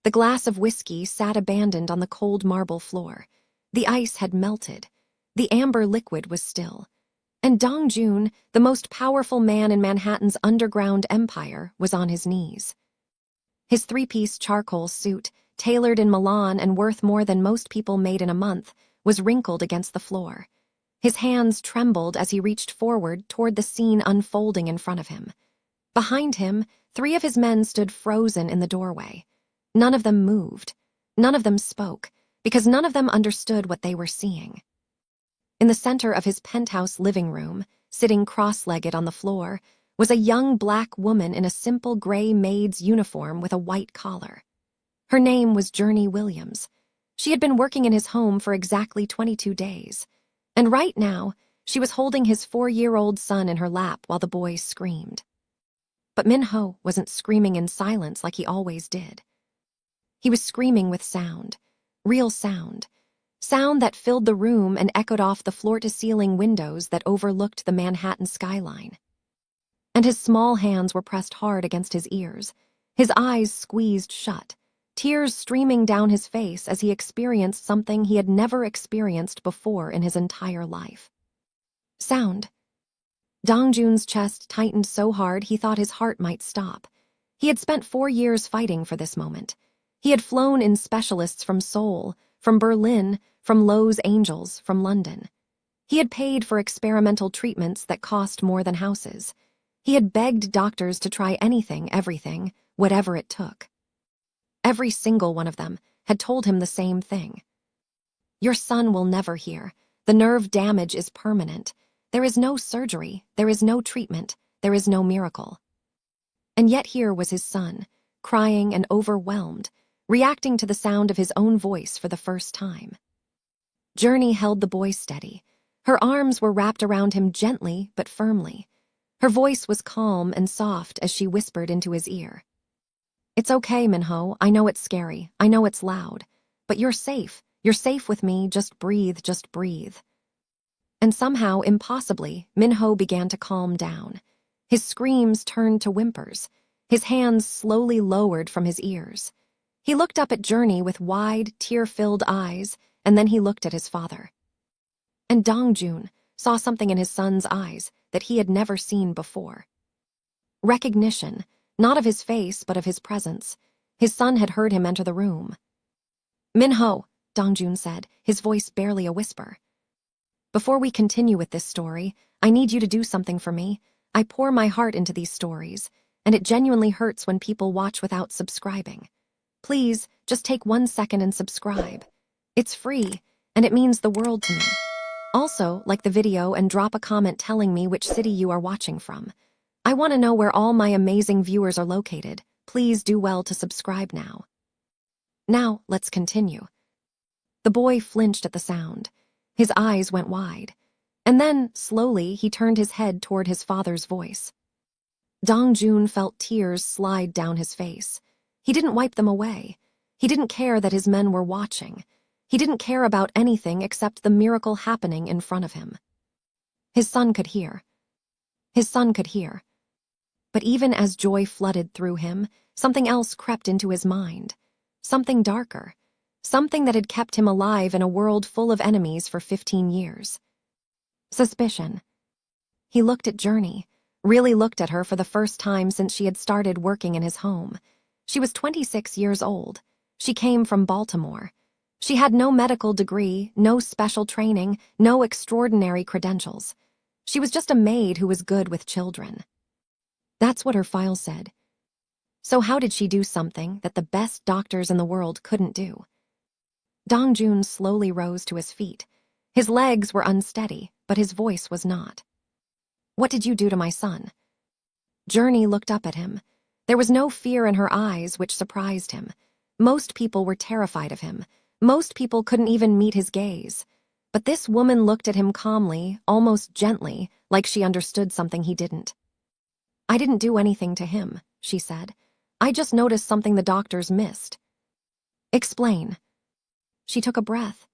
The glass of whiskey sat abandoned on the cold marble floor. The ice had melted. The amber liquid was still. And Dong Jun, the most powerful man in Manhattan's underground empire, was on his knees. His three-piece charcoal suit, tailored in Milan and worth more than most people made in a month, was wrinkled against the floor. His hands trembled as he reached forward toward the scene unfolding in front of him. Behind him, 3 of his men stood frozen in the doorway. None of them moved. None of them spoke, because none of them understood what they were seeing. In the center of his penthouse living room, sitting cross-legged on the floor, was a young black woman in a simple gray maid's uniform with a white collar. Her name was Journey Williams. She had been working in his home for exactly 22 days. And right now, she was holding his 4-year-old son in her lap while the boy screamed. But Min-ho wasn't screaming in silence like he always did. He was screaming with sound, real sound. Sound that filled the room and echoed off the floor-to-ceiling windows that overlooked the Manhattan skyline. And his small hands were pressed hard against his ears, his eyes squeezed shut, tears streaming down his face as he experienced something he had never experienced before in his entire life. Sound. Dong Jun's chest tightened so hard he thought his heart might stop. He had spent 4 years fighting for this moment. He had flown in specialists from Seoul, from Berlin, from Los Angeles, from London. He had paid for experimental treatments that cost more than houses. He had begged doctors to try anything, everything, whatever it took. Every single one of them had told him the same thing. Your son will never heal. The nerve damage is permanent. There is no surgery, there is no treatment, there is no miracle. And yet here was his son, crying and overwhelmed, reacting to the sound of his own voice for the first time. Journey held the boy steady. Her arms were wrapped around him gently but firmly. Her voice was calm and soft as she whispered into his ear. It's okay, Min-ho. I know it's scary. I know it's loud. But you're safe. You're safe with me. Just breathe, just breathe. And somehow, impossibly, Min-ho began to calm down. His screams turned to whimpers. His hands slowly lowered from his ears. He looked up at Journey with wide, tear-filled eyes, and then he looked at his father. And Dong Jun saw something in his son's eyes that he had never seen before. Recognition, not of his face but of his presence. His son had heard him enter the room. Min-ho, Dong Jun said, his voice barely a whisper. Before we continue with this story, I need you to do something for me. I pour my heart into these stories, and it genuinely hurts when people watch without subscribing. Please, just take 1 second and subscribe. It's free, and it means the world to me. Also, like the video and drop a comment telling me which city you are watching from. I want to know where all my amazing viewers are located. Please do well to subscribe now. Now, let's continue. The boy flinched at the sound. His eyes went wide. And then, slowly, he turned his head toward his father's voice. Dong Jun felt tears slide down his face. He didn't wipe them away. He didn't care that his men were watching. He didn't care about anything except the miracle happening in front of him. His son could hear. His son could hear. But even as joy flooded through him, something else crept into his mind. Something darker. Something that had kept him alive in a world full of enemies for 15 years. Suspicion. He looked at Journey, really looked at her for the first time since she had started working in his home. She was 26 years old. She came from Baltimore. She had no medical degree, no special training, no extraordinary credentials. She was just a maid who was good with children. That's what her file said. So how did she do something that the best doctors in the world couldn't do? Dong Jun slowly rose to his feet. His legs were unsteady, but his voice was not. What did you do to my son? Journey looked up at him. There was no fear in her eyes, which surprised him. Most people were terrified of him. Most people couldn't even meet his gaze. But this woman looked at him calmly, almost gently, like she understood something he didn't. I didn't do anything to him, she said. I just noticed something the doctors missed. Explain. She took a breath.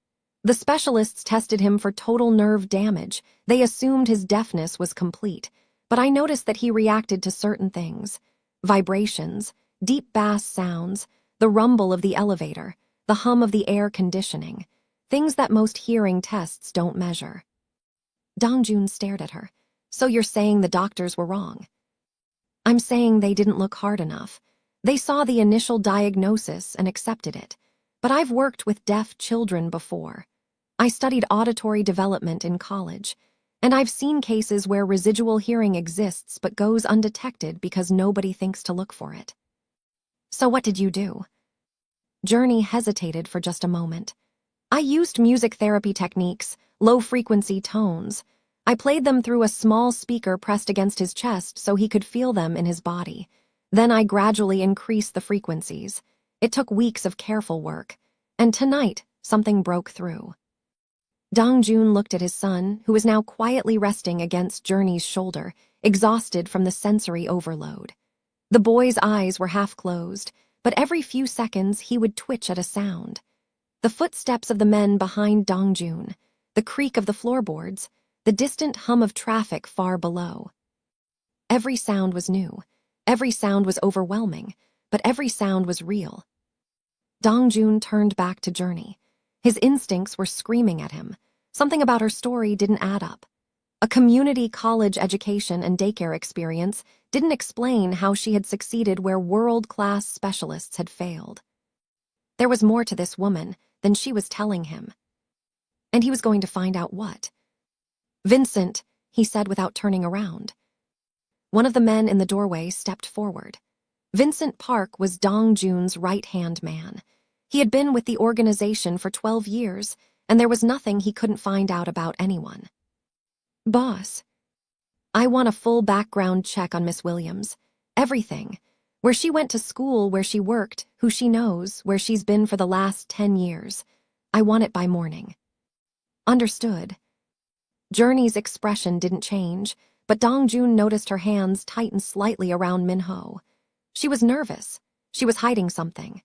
The specialists tested him for total nerve damage. They assumed his deafness was complete, but I noticed that he reacted to certain things. Vibrations, deep bass sounds, the rumble of the elevator, the hum of the air conditioning, things that most hearing tests don't measure. Dongjun stared at her. So you're saying the doctors were wrong? I'm saying they didn't look hard enough. They saw the initial diagnosis and accepted it. But I've worked with deaf children before. I studied auditory development in college, and I've seen cases where residual hearing exists but goes undetected because nobody thinks to look for it. So what did you do? Journey hesitated for just a moment. I used music therapy techniques, low-frequency tones. I played them through a small speaker pressed against his chest so he could feel them in his body. Then I gradually increased the frequencies. It took weeks of careful work. And tonight, something broke through. Dongjun looked at his son, who was now quietly resting against Journey's shoulder, exhausted from the sensory overload. The boy's eyes were half closed, but every few seconds he would twitch at a sound. The footsteps of the men behind Dongjun, the creak of the floorboards, the distant hum of traffic far below. Every sound was new. Every sound was overwhelming, but every sound was real. Dongjun turned back to Journey. His instincts were screaming at him. Something about her story didn't add up. A community college education and daycare experience didn't explain how she had succeeded where world-class specialists had failed. There was more to this woman than she was telling him. And he was going to find out what. "Vincent," he said without turning around. One of the men in the doorway stepped forward. Vincent Park was Dongjun's right-hand man. He had been with the organization for 12 years, and there was nothing he couldn't find out about anyone. "Boss, I want a full background check on Miss Williams. Everything. Where she went to school, where she worked, who she knows, where she's been for the last 10 years. I want it by morning." "Understood." Journey's expression didn't change, but Dongjun noticed her hands tighten slightly around Minho. She was nervous. She was hiding something.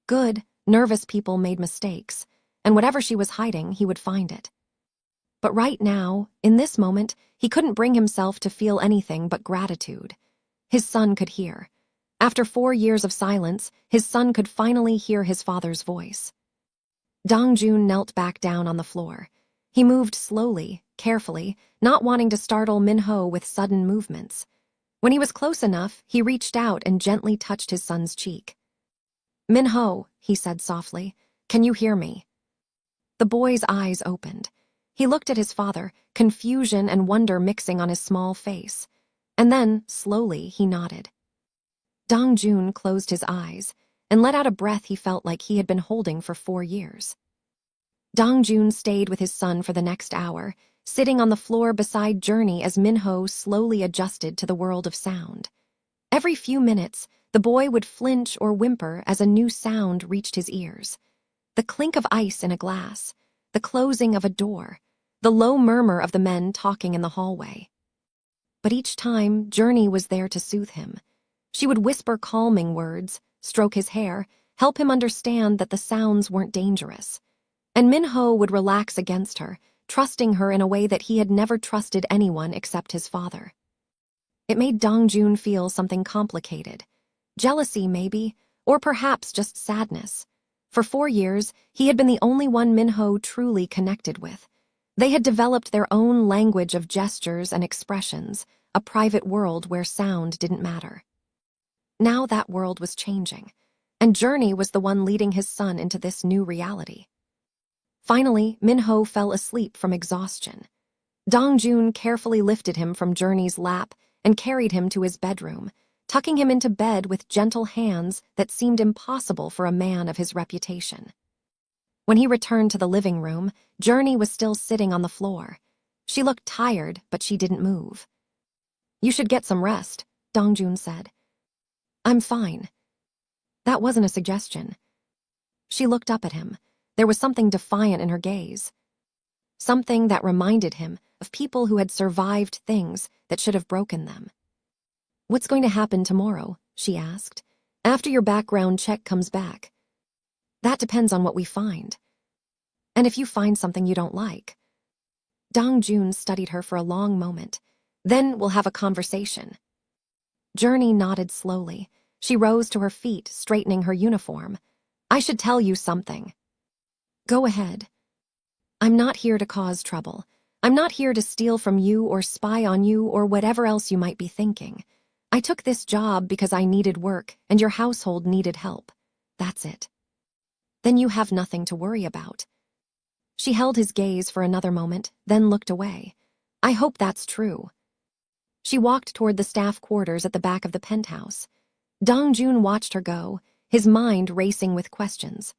Good, nervous people made mistakes, and whatever she was hiding, he would find it. But right now, in this moment, he couldn't bring himself to feel anything but gratitude. His son could hear. After 4 years of silence, his son could finally hear his father's voice. Dongjun knelt back down on the floor. He moved slowly, carefully, not wanting to startle Minho with sudden movements. When he was close enough, he reached out and gently touched his son's cheek. "Minho," he said softly, "can you hear me?" The boy's eyes opened. He looked at his father, confusion and wonder mixing on his small face. And then, slowly, he nodded. Dongjun closed his eyes and let out a breath he felt like he had been holding for 4 years. Dongjun stayed with his son for the next hour, sitting on the floor beside Journey as Minho slowly adjusted to the world of sound. Every few minutes, the boy would flinch or whimper as a new sound reached his ears. The clink of ice in a glass, the closing of a door, the low murmur of the men talking in the hallway. But each time, Journey was there to soothe him. She would whisper calming words, stroke his hair, help him understand that the sounds weren't dangerous. And Minho would relax against her, trusting her in a way that he had never trusted anyone except his father. It made Dongjun feel something complicated. Jealousy, maybe, or perhaps just sadness. For 4 years, he had been the only one Minho truly connected with. They had developed their own language of gestures and expressions, a private world where sound didn't matter. Now that world was changing, and Journey was the one leading his son into this new reality. Finally, Minho fell asleep from exhaustion. Dongjun carefully lifted him from Journey's lap and carried him to his bedroom, tucking him into bed with gentle hands that seemed impossible for a man of his reputation. When he returned to the living room, Journey was still sitting on the floor. She looked tired, but she didn't move. "You should get some rest," Dongjun said. "I'm fine." That wasn't a suggestion. She looked up at him. There was something defiant in her gaze. Something that reminded him of people who had survived things that should have broken them. "What's going to happen tomorrow?" she asked. "After your background check comes back." "That depends on what we find. And if you find something you don't like." Dongjun studied her for a long moment. "Then we'll have a conversation." Journey nodded slowly. She rose to her feet, straightening her uniform. "I should tell you something." "Go ahead." "I'm not here to cause trouble. I'm not here to steal from you or spy on you or whatever else you might be thinking. I took this job because I needed work and your household needed help. That's it." "Then you have nothing to worry about." She held his gaze for another moment, then looked away. "I hope that's true." She walked toward the staff quarters at the back of the penthouse. Dongjun watched her go, his mind racing with questions.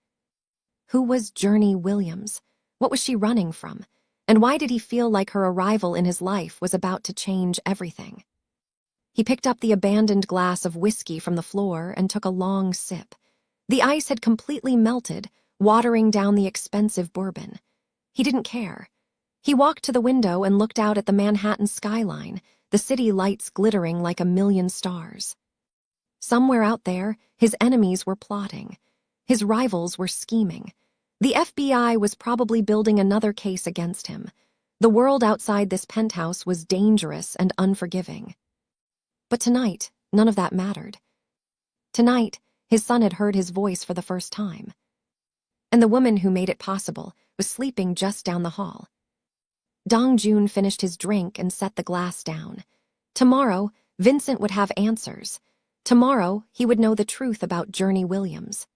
Who was Journey Williams? What was she running from? And why did he feel like her arrival in his life was about to change everything? He picked up the abandoned glass of whiskey from the floor and took a long sip. The ice had completely melted, watering down the expensive bourbon. He didn't care. He walked to the window and looked out at the Manhattan skyline, the city lights glittering like a million stars. Somewhere out there, his enemies were plotting. His rivals were scheming. The FBI was probably building another case against him. The world outside this penthouse was dangerous and unforgiving. But tonight, none of that mattered. Tonight, his son had heard his voice for the first time. And the woman who made it possible was sleeping just down the hall. Dongjun finished his drink and set the glass down. Tomorrow, Vincent would have answers. Tomorrow, he would know the truth about Journey Williams.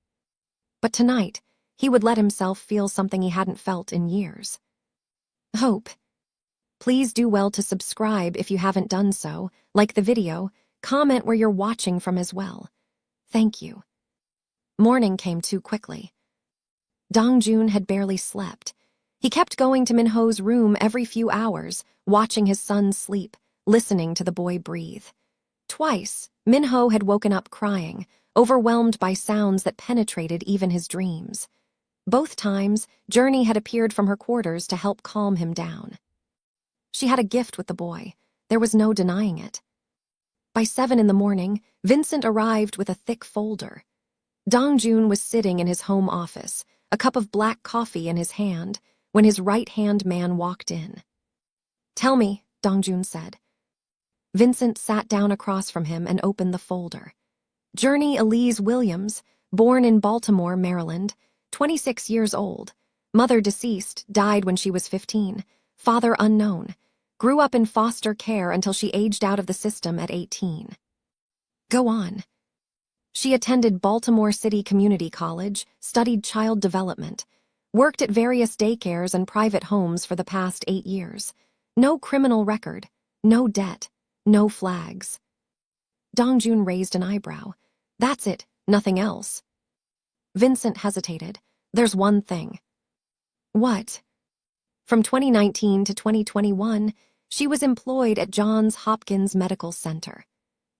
But tonight, he would let himself feel something he hadn't felt in years. Hope. Please do well to subscribe if you haven't done so, like the video, comment where you're watching from as well. Thank you. Morning came too quickly. Dongjun had barely slept. He kept going to Minho's room every few hours, watching his son sleep, listening to the boy breathe. Twice, Minho had woken up crying, overwhelmed by sounds that penetrated even his dreams. Both times, Journey had appeared from her quarters to help calm him down. She had a gift with the boy. There was no denying it. By 7 in the morning, Vincent arrived with a thick folder. Dongjun was sitting in his home office, a cup of black coffee in his hand, when his right-hand man walked in. "Tell me," Dongjun said. Vincent sat down across from him and opened the folder. Journey Elise Williams, born in Baltimore, Maryland, 26 years old. Mother deceased, died when she was 15. Father unknown. Grew up in foster care until she aged out of the system at 18. Go on. She attended Baltimore City Community College, studied child development, worked at various daycares and private homes for the past 8 years. No criminal record, no debt, no flags. Dongjun raised an eyebrow. That's it, nothing else. Vincent hesitated. There's one thing. What? From 2019 to 2021, she was employed at Johns Hopkins Medical Center.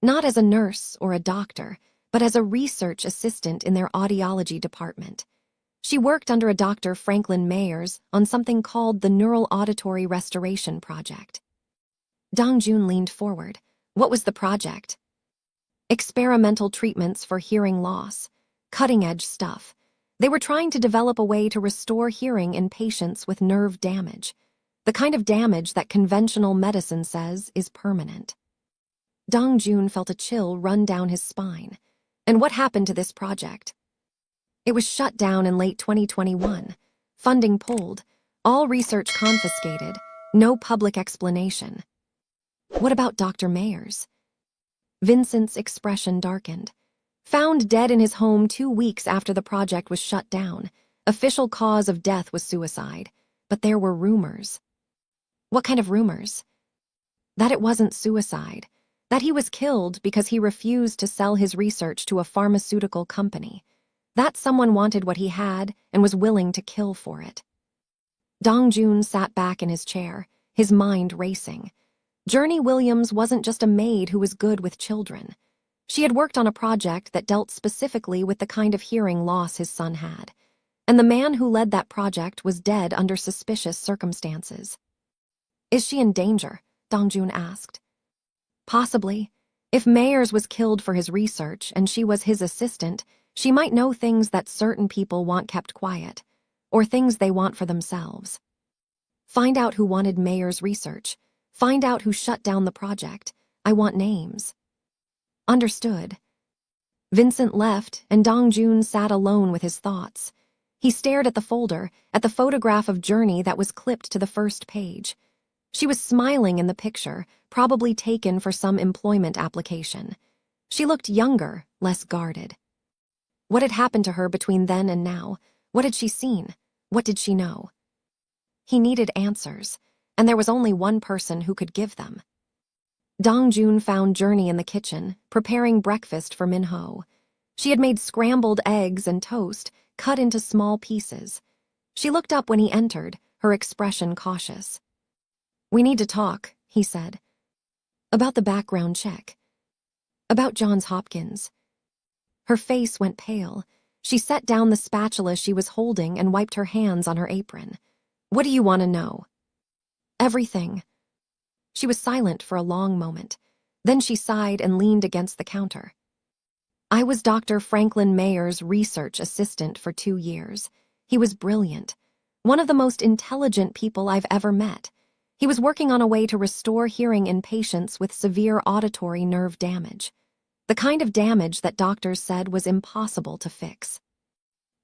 Not as a nurse or a doctor, but as a research assistant in their audiology department. She worked under a Dr. Franklin Mayers on something called the Neural Auditory Restoration Project. Dongjun leaned forward. What was the project? Experimental treatments for hearing loss. Cutting-edge stuff. They were trying to develop a way to restore hearing in patients with nerve damage, the kind of damage that conventional medicine says is permanent. Dongjun felt a chill run down his spine. And what happened to this project? It was shut down in late 2021. Funding pulled. All research confiscated. No public explanation. What about Dr. Mayers? Vincent's expression darkened. Found dead in his home 2 weeks after the project was shut down. Official cause of death was suicide, but there were rumors. What kind of rumors? That it wasn't suicide. That he was killed because he refused to sell his research to a pharmaceutical company. That someone wanted what he had and was willing to kill for it. Dongjun sat back in his chair, his mind racing. Journey Williams wasn't just a maid who was good with children. She had worked on a project that dealt specifically with the kind of hearing loss his son had. And the man who led that project was dead under suspicious circumstances. Is she in danger? Dongjun asked. Possibly. If Mayers was killed for his research and she was his assistant, she might know things that certain people want kept quiet, or things they want for themselves. Find out who wanted Mayers' research. Find out who shut down the project. I want names. Understood. Vincent left, and Dongjun sat alone with his thoughts. He stared at the folder, at the photograph of Journey that was clipped to the first page. She was smiling in the picture, probably taken for some employment application. She looked younger, less guarded. What had happened to her between then and now? What had she seen? What did she know? He needed answers, and there was only one person who could give them. Dongjun found Journey in the kitchen, preparing breakfast for Minho. She had made scrambled eggs and toast, cut into small pieces. She looked up when he entered, her expression cautious. "We need to talk," he said. "About the background check. About Johns Hopkins." Her face went pale. She set down the spatula she was holding and wiped her hands on her apron. "What do you want to know?" "Everything." She was silent for a long moment. Then she sighed and leaned against the counter. "I was Dr. Franklin Mayer's research assistant for 2 years. He was brilliant. One of the most intelligent people I've ever met. He was working on a way to restore hearing in patients with severe auditory nerve damage. The kind of damage that doctors said was impossible to fix.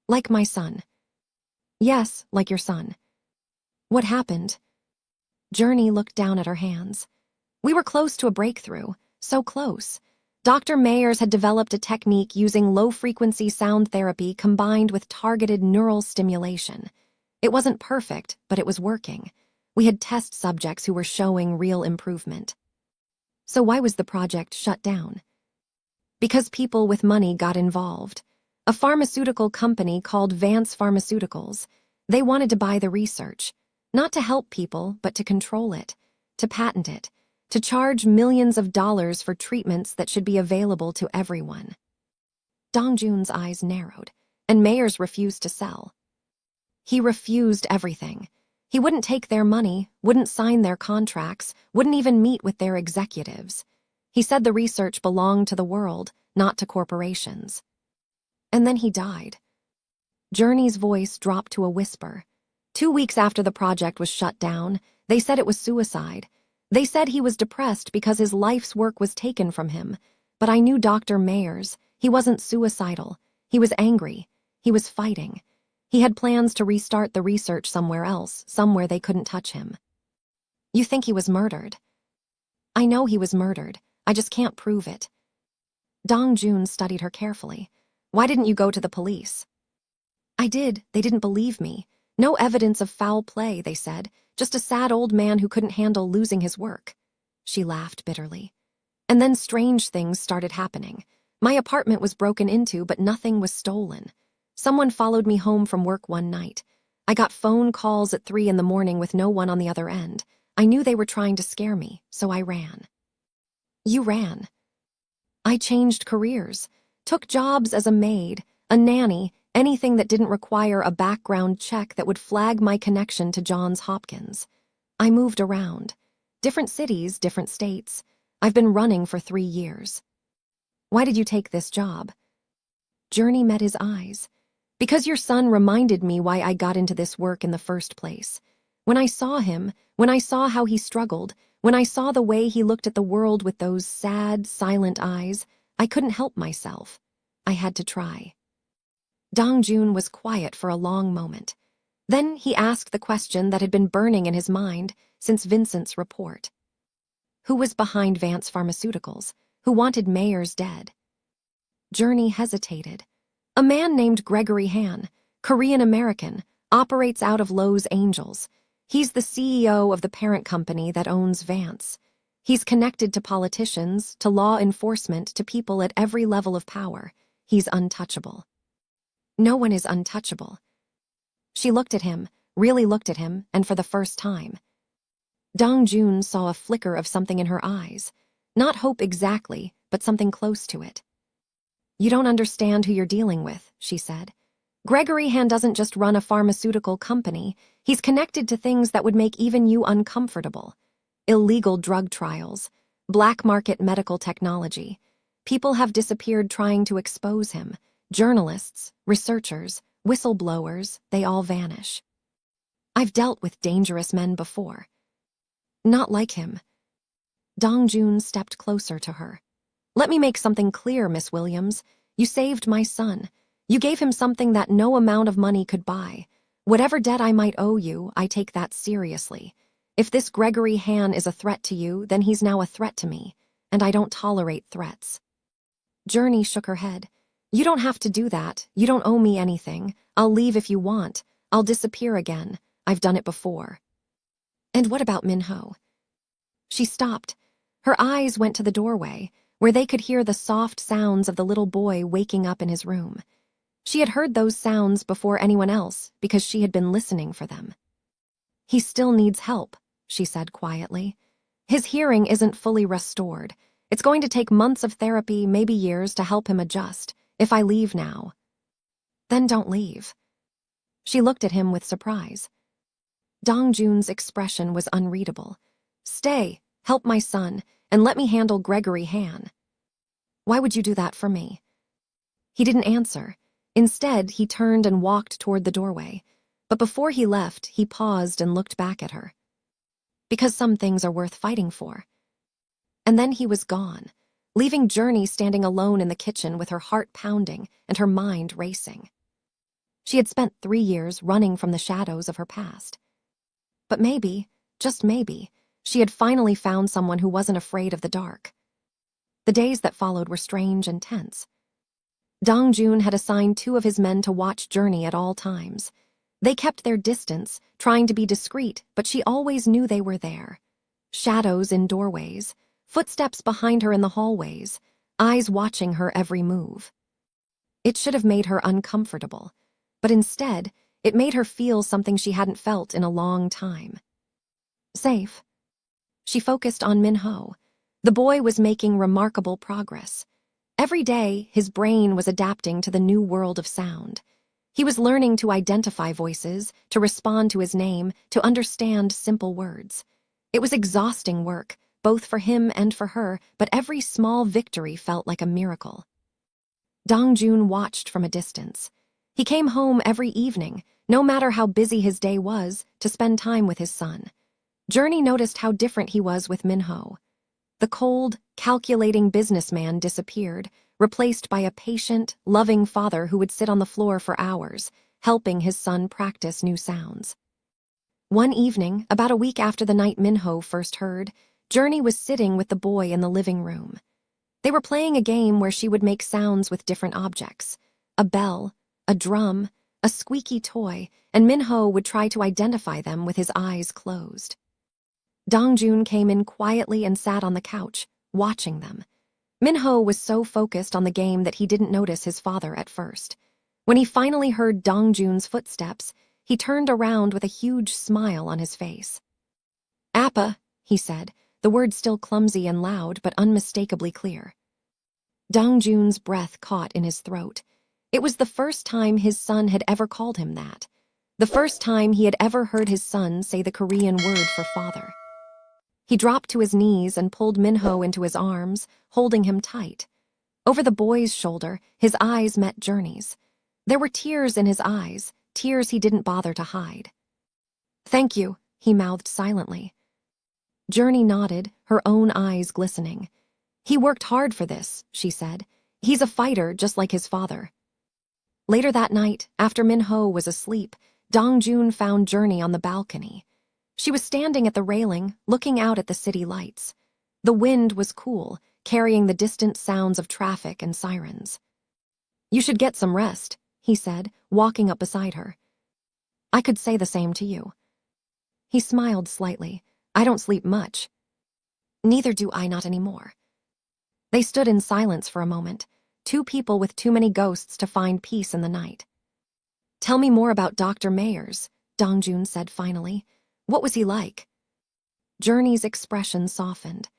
Like my son." "Yes, like your son." "What happened?" Journey looked down at her hands. "We were close to a breakthrough, so close. Dr. Mayers had developed a technique using low-frequency sound therapy combined with targeted neural stimulation. It wasn't perfect, but it was working. We had test subjects who were showing real improvement." "So why was the project shut down?" "Because people with money got involved. A pharmaceutical company called Vance Pharmaceuticals. They wanted to buy the research. Not to help people, but to control it, to patent it, to charge millions of dollars for treatments that should be available to everyone." Dongjun's eyes narrowed, and Mayers refused to sell. He refused everything. He wouldn't take their money, wouldn't sign their contracts, wouldn't even meet with their executives. He said the research belonged to the world, not to corporations. And then he died. Journey's voice dropped to a whisper. 2 weeks after the project was shut down, they said it was suicide. They said he was depressed because his life's work was taken from him. But I knew Dr. Mayers. He wasn't suicidal. He was angry. He was fighting. He had plans to restart the research somewhere else, somewhere they couldn't touch him. "You think he was murdered?" "I know he was murdered. I just can't prove it." Dongjun studied her carefully. "Why didn't you go to the police?" "I did. They didn't believe me. No evidence of foul play, they said. Just a sad old man who couldn't handle losing his work." She laughed bitterly. "And then strange things started happening. My apartment was broken into, but nothing was stolen. Someone followed me home from work one night. I got phone calls at 3 in the morning with no one on the other end. I knew they were trying to scare me, so I ran." "You ran?" "I changed careers. Took jobs as a maid, a nanny, anything that didn't require a background check that would flag my connection to Johns Hopkins. I moved around. Different cities, different states. I've been running for 3 years." "Why did you take this job?" Journey met his eyes. "Because your son reminded me why I got into this work in the first place. When I saw him, when I saw how he struggled, when I saw the way he looked at the world with those sad, silent eyes, I couldn't help myself. I had to try." Dongjun was quiet for a long moment. Then he asked the question that had been burning in his mind since Vincent's report. Who was behind Vance Pharmaceuticals? Who wanted Mayers dead? Journey hesitated. "A man named Gregory Han, Korean-American, operates out of Los Angeles. He's the CEO of the parent company that owns Vance. He's connected to politicians, to law enforcement, to people at every level of power. He's untouchable." "No one is untouchable." She looked at him, really looked at him, and for the first time. Dongjun saw a flicker of something in her eyes. Not hope exactly, but something close to it. "You don't understand who you're dealing with," she said. "Gregory Han doesn't just run a pharmaceutical company. He's connected to things that would make even you uncomfortable. Illegal drug trials, black market medical technology. People have disappeared trying to expose him. Journalists, researchers, whistleblowers, they all vanish. I've dealt with dangerous men before. Not like him." Dongjun stepped closer to her. "Let me make something clear, Miss Williams. You saved my son. You gave him something that no amount of money could buy. Whatever debt I might owe you, I take that seriously. If this Gregory Han is a threat to you, then he's now a threat to me, and I don't tolerate threats." Journey shook her head. "You don't have to do that. You don't owe me anything. I'll leave if you want. I'll disappear again. I've done it before." "And what about Minho?" She stopped. Her eyes went to the doorway, where they could hear the soft sounds of the little boy waking up in his room. She had heard those sounds before anyone else because she had been listening for them. "He still needs help," she said quietly. "His hearing isn't fully restored. It's going to take months of therapy, maybe years, to help him adjust. If I leave now." "Then don't leave." She looked at him with surprise. Dongjun's expression was unreadable. "Stay, help my son, and let me handle Gregory Han." "Why would you do that for me?" He didn't answer. Instead, he turned and walked toward the doorway. But before he left, he paused and looked back at her. "Because some things are worth fighting for." And then he was gone, leaving Journey standing alone in the kitchen with her heart pounding and her mind racing. She had spent 3 years running from the shadows of her past. But maybe, just maybe, she had finally found someone who wasn't afraid of the dark. The days that followed were strange and tense. Dongjun had assigned 2 of his men to watch Journey at all times. They kept their distance, trying to be discreet, but she always knew they were there. Shadows in doorways, footsteps behind her in the hallways, eyes watching her every move. It should have made her uncomfortable, but instead, it made her feel something she hadn't felt in a long time. Safe. She focused on Minho. The boy was making remarkable progress. Every day, his brain was adapting to the new world of sound. He was learning to identify voices, to respond to his name, to understand simple words. It was exhausting work, both for him and for her, but every small victory felt like a miracle. Dongjun watched from a distance. He came home every evening, no matter how busy his day was, to spend time with his son. Journey noticed how different he was with Minho. The cold, calculating businessman disappeared, replaced by a patient, loving father who would sit on the floor for hours, helping his son practice new sounds. One evening, about a week after the night Minho first heard, Journey was sitting with the boy in the living room. They were playing a game where she would make sounds with different objects: a bell, a drum, a squeaky toy, and Minho would try to identify them with his eyes closed. Dongjun came in quietly and sat on the couch, watching them. Minho was so focused on the game that he didn't notice his father at first. When he finally heard Dongjun's footsteps, he turned around with a huge smile on his face. "Appa," he said, the word still clumsy and loud but unmistakably clear. Dongjun's breath caught in his throat. It was the first time his son had ever called him that. The first time he had ever heard his son say the Korean word for father. He dropped to his knees and pulled Minho into his arms, holding him tight. Over the boy's shoulder, his eyes met Journey's. There were tears in his eyes, tears he didn't bother to hide. "Thank you," he mouthed silently. Journey nodded, her own eyes glistening. "He worked hard for this," she said. "He's a fighter just like his father." Later that night, after Minho was asleep, Dongjun found Journey on the balcony. She was standing at the railing, looking out at the city lights. The wind was cool, carrying the distant sounds of traffic and sirens. "You should get some rest," he said, walking up beside her. "I could say the same to you." He smiled slightly. "I don't sleep much." "Neither do I, not anymore." They stood in silence for a moment, 2 people with too many ghosts to find peace in the night. "Tell me more about Dr. Mayers," Dongjun said finally. "What was he like?" Journey's expression softened.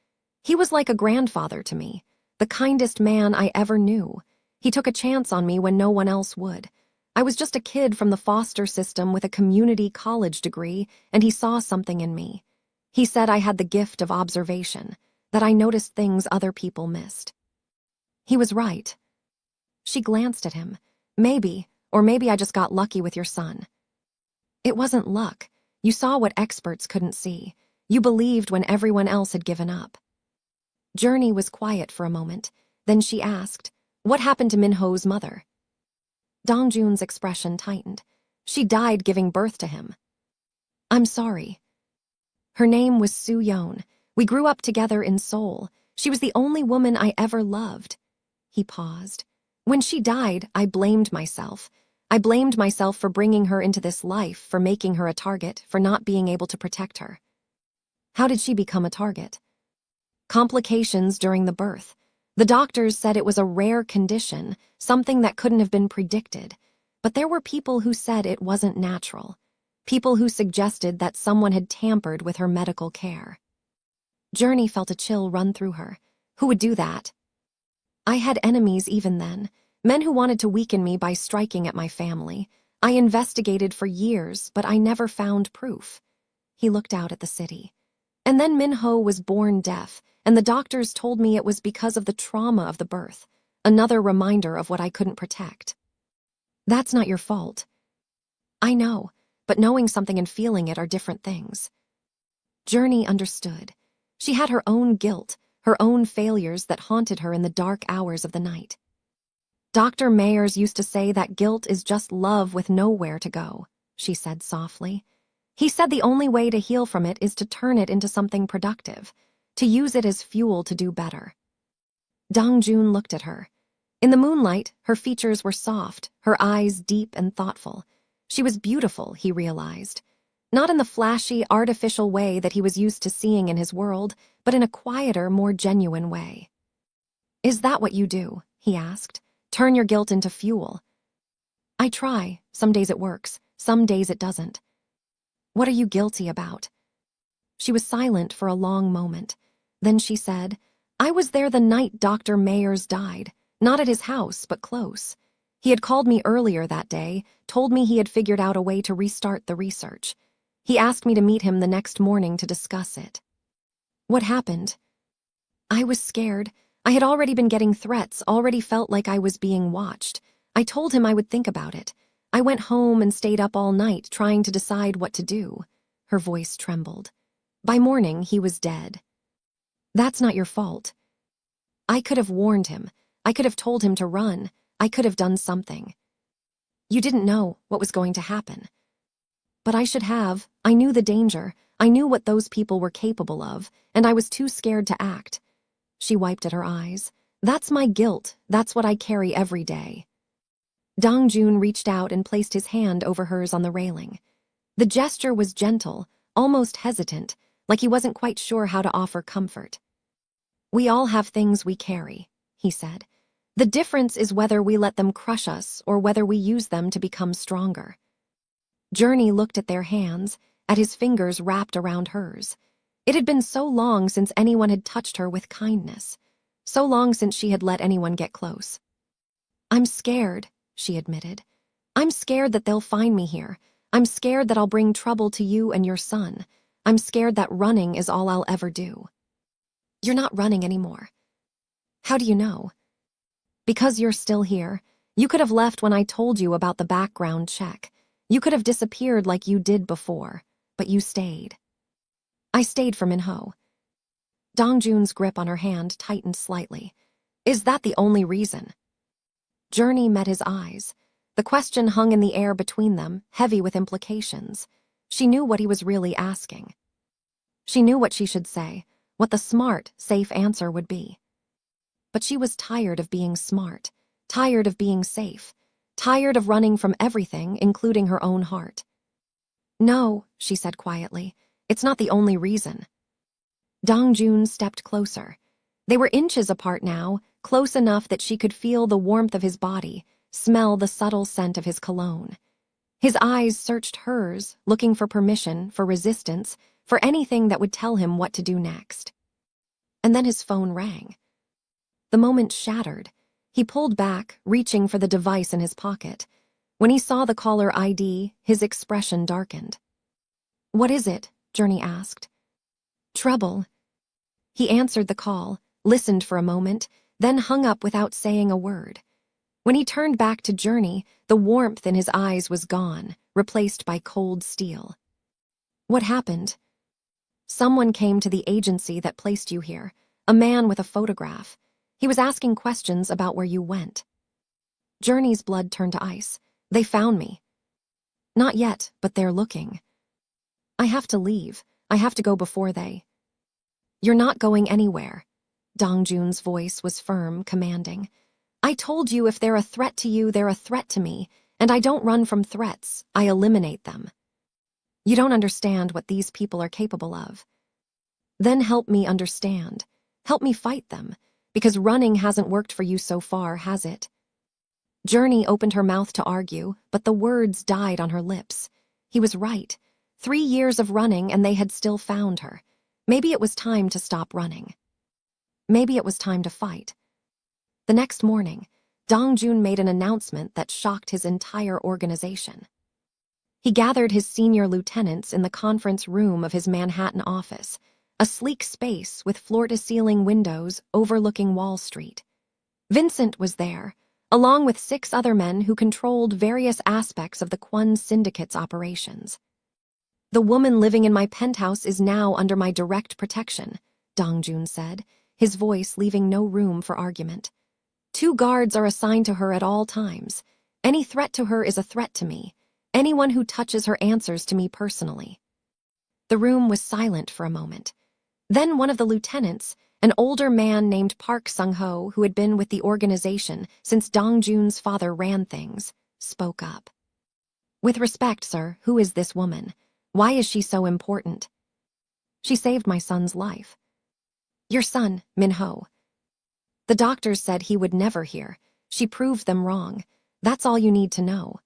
"He was like a grandfather to me, the kindest man I ever knew. He took a chance on me when no one else would. I was just a kid from the foster system with a community college degree, and he saw something in me. He said I had the gift of observation, that I noticed things other people missed." He was right. She glanced at him. "Maybe, or maybe I just got lucky with your son." "It wasn't luck. You saw what experts couldn't see. You believed when everyone else had given up." Journey was quiet for a moment. Then she asked, What happened to Minho's mother? Dongjun's expression tightened. She died giving birth to him. I'm sorry. Her name was Soo Yeon. We grew up together in Seoul. She was the only woman I ever loved. He paused. When she died, I blamed myself. I blamed myself for bringing her into this life, for making her a target, for not being able to protect her. How did she become a target? Complications during the birth. The doctors said it was a rare condition, something that couldn't have been predicted. But there were people who said it wasn't natural. People who suggested that someone had tampered with her medical care. Journey felt a chill run through her. Who would do that? I had enemies even then, men who wanted to weaken me by striking at my family. I investigated for years, but I never found proof. He looked out at the city. And then Minho was born deaf, and the doctors told me it was because of the trauma of the birth, another reminder of what I couldn't protect. That's not your fault. I know, but knowing something and feeling it are different things. Journey understood. She had her own guilt, her own failures that haunted her in the dark hours of the night. Dr. Mayers used to say that guilt is just love with nowhere to go, she said softly. He said the only way to heal from it is to turn it into something productive, to use it as fuel to do better. Dongjun looked at her. In the moonlight, her features were soft, her eyes deep and thoughtful. She was beautiful, he realized. Not in the flashy, artificial way that he was used to seeing in his world, but in a quieter, more genuine way. Is that what you do? He asked. Turn your guilt into fuel. I try. Some days it works. Some days it doesn't. What are you guilty about? She was silent for a long moment. Then she said, I was there the night Dr. Mayers died. Not at his house, but close. He had called me earlier that day, told me he had figured out a way to restart the research. He asked me to meet him the next morning to discuss it. What happened? I was scared. I had already been getting threats, already felt like I was being watched. I told him I would think about it. I went home and stayed up all night trying to decide what to do. Her voice trembled. By morning, he was dead. That's not your fault. I could have warned him. I could have told him to run. I could have done something. You didn't know what was going to happen. But I should have. I knew the danger. I knew what those people were capable of, and I was too scared to act. She wiped at her eyes. That's my guilt. That's what I carry every day. Dongjun reached out and placed his hand over hers on the railing. The gesture was gentle, almost hesitant, like he wasn't quite sure how to offer comfort. We all have things we carry, he said. The difference is whether we let them crush us or whether we use them to become stronger. Journey looked at their hands, at his fingers wrapped around hers. It had been so long since anyone had touched her with kindness, so long since she had let anyone get close. I'm scared, she admitted. I'm scared that they'll find me here. I'm scared that I'll bring trouble to you and your son. I'm scared that running is all I'll ever do. You're not running anymore. How do you know? Because you're still here. You could have left when I told you about the background check. You could have disappeared like you did before, but you stayed. I stayed for Minho. Dongjun's grip on her hand tightened slightly. Is that the only reason? Journey met his eyes. The question hung in the air between them, heavy with implications. She knew what he was really asking. She knew what she should say, what the smart, safe answer would be. But she was tired of being smart, tired of being safe, tired of running from everything, including her own heart. No, she said quietly, it's not the only reason. Dongjun stepped closer. They were inches apart now, close enough that she could feel the warmth of his body, smell the subtle scent of his cologne. His eyes searched hers, looking for permission, for resistance, for anything that would tell him what to do next. And then his phone rang. The moment shattered. He pulled back, reaching for the device in his pocket. When he saw the caller ID, his expression darkened. What is it? Journey asked. Trouble. He answered the call, listened for a moment, then hung up without saying a word. When he turned back to Journey, the warmth in his eyes was gone, replaced by cold steel. What happened? Someone came to the agency that placed you here, a man with a photograph. He was asking questions about where you went. Journey's blood turned to ice. They found me. Not yet, but they're looking. I have to leave. I have to go before they. You're not going anywhere. Dongjun's voice was firm, commanding. I told you if they're a threat to you, they're a threat to me, and I don't run from threats, I eliminate them. You don't understand what these people are capable of. Then help me understand. Help me fight them, because running hasn't worked for you so far, has it? Journey opened her mouth to argue, but the words died on her lips. He was right. 3 years of running and they had still found her. Maybe it was time to stop running. Maybe it was time to fight. The next morning, Dongjun made an announcement that shocked his entire organization. He gathered his senior lieutenants in the conference room of his Manhattan office, a sleek space with floor-to-ceiling windows overlooking Wall Street. Vincent was there, along with 6 other men who controlled various aspects of the Kwon Syndicate's operations. The woman living in my penthouse is now under my direct protection, Dongjun said, his voice leaving no room for argument. 2 guards are assigned to her at all times. Any threat to her is a threat to me. Anyone who touches her answers to me personally. The room was silent for a moment. Then one of the lieutenants, an older man named Park Sung-ho, who had been with the organization since Dongjun's father ran things, spoke up. With respect, sir, who is this woman? Why is she so important? She saved my son's life. Your son, Min-ho. The doctors said he would never hear. She proved them wrong. That's all you need to know.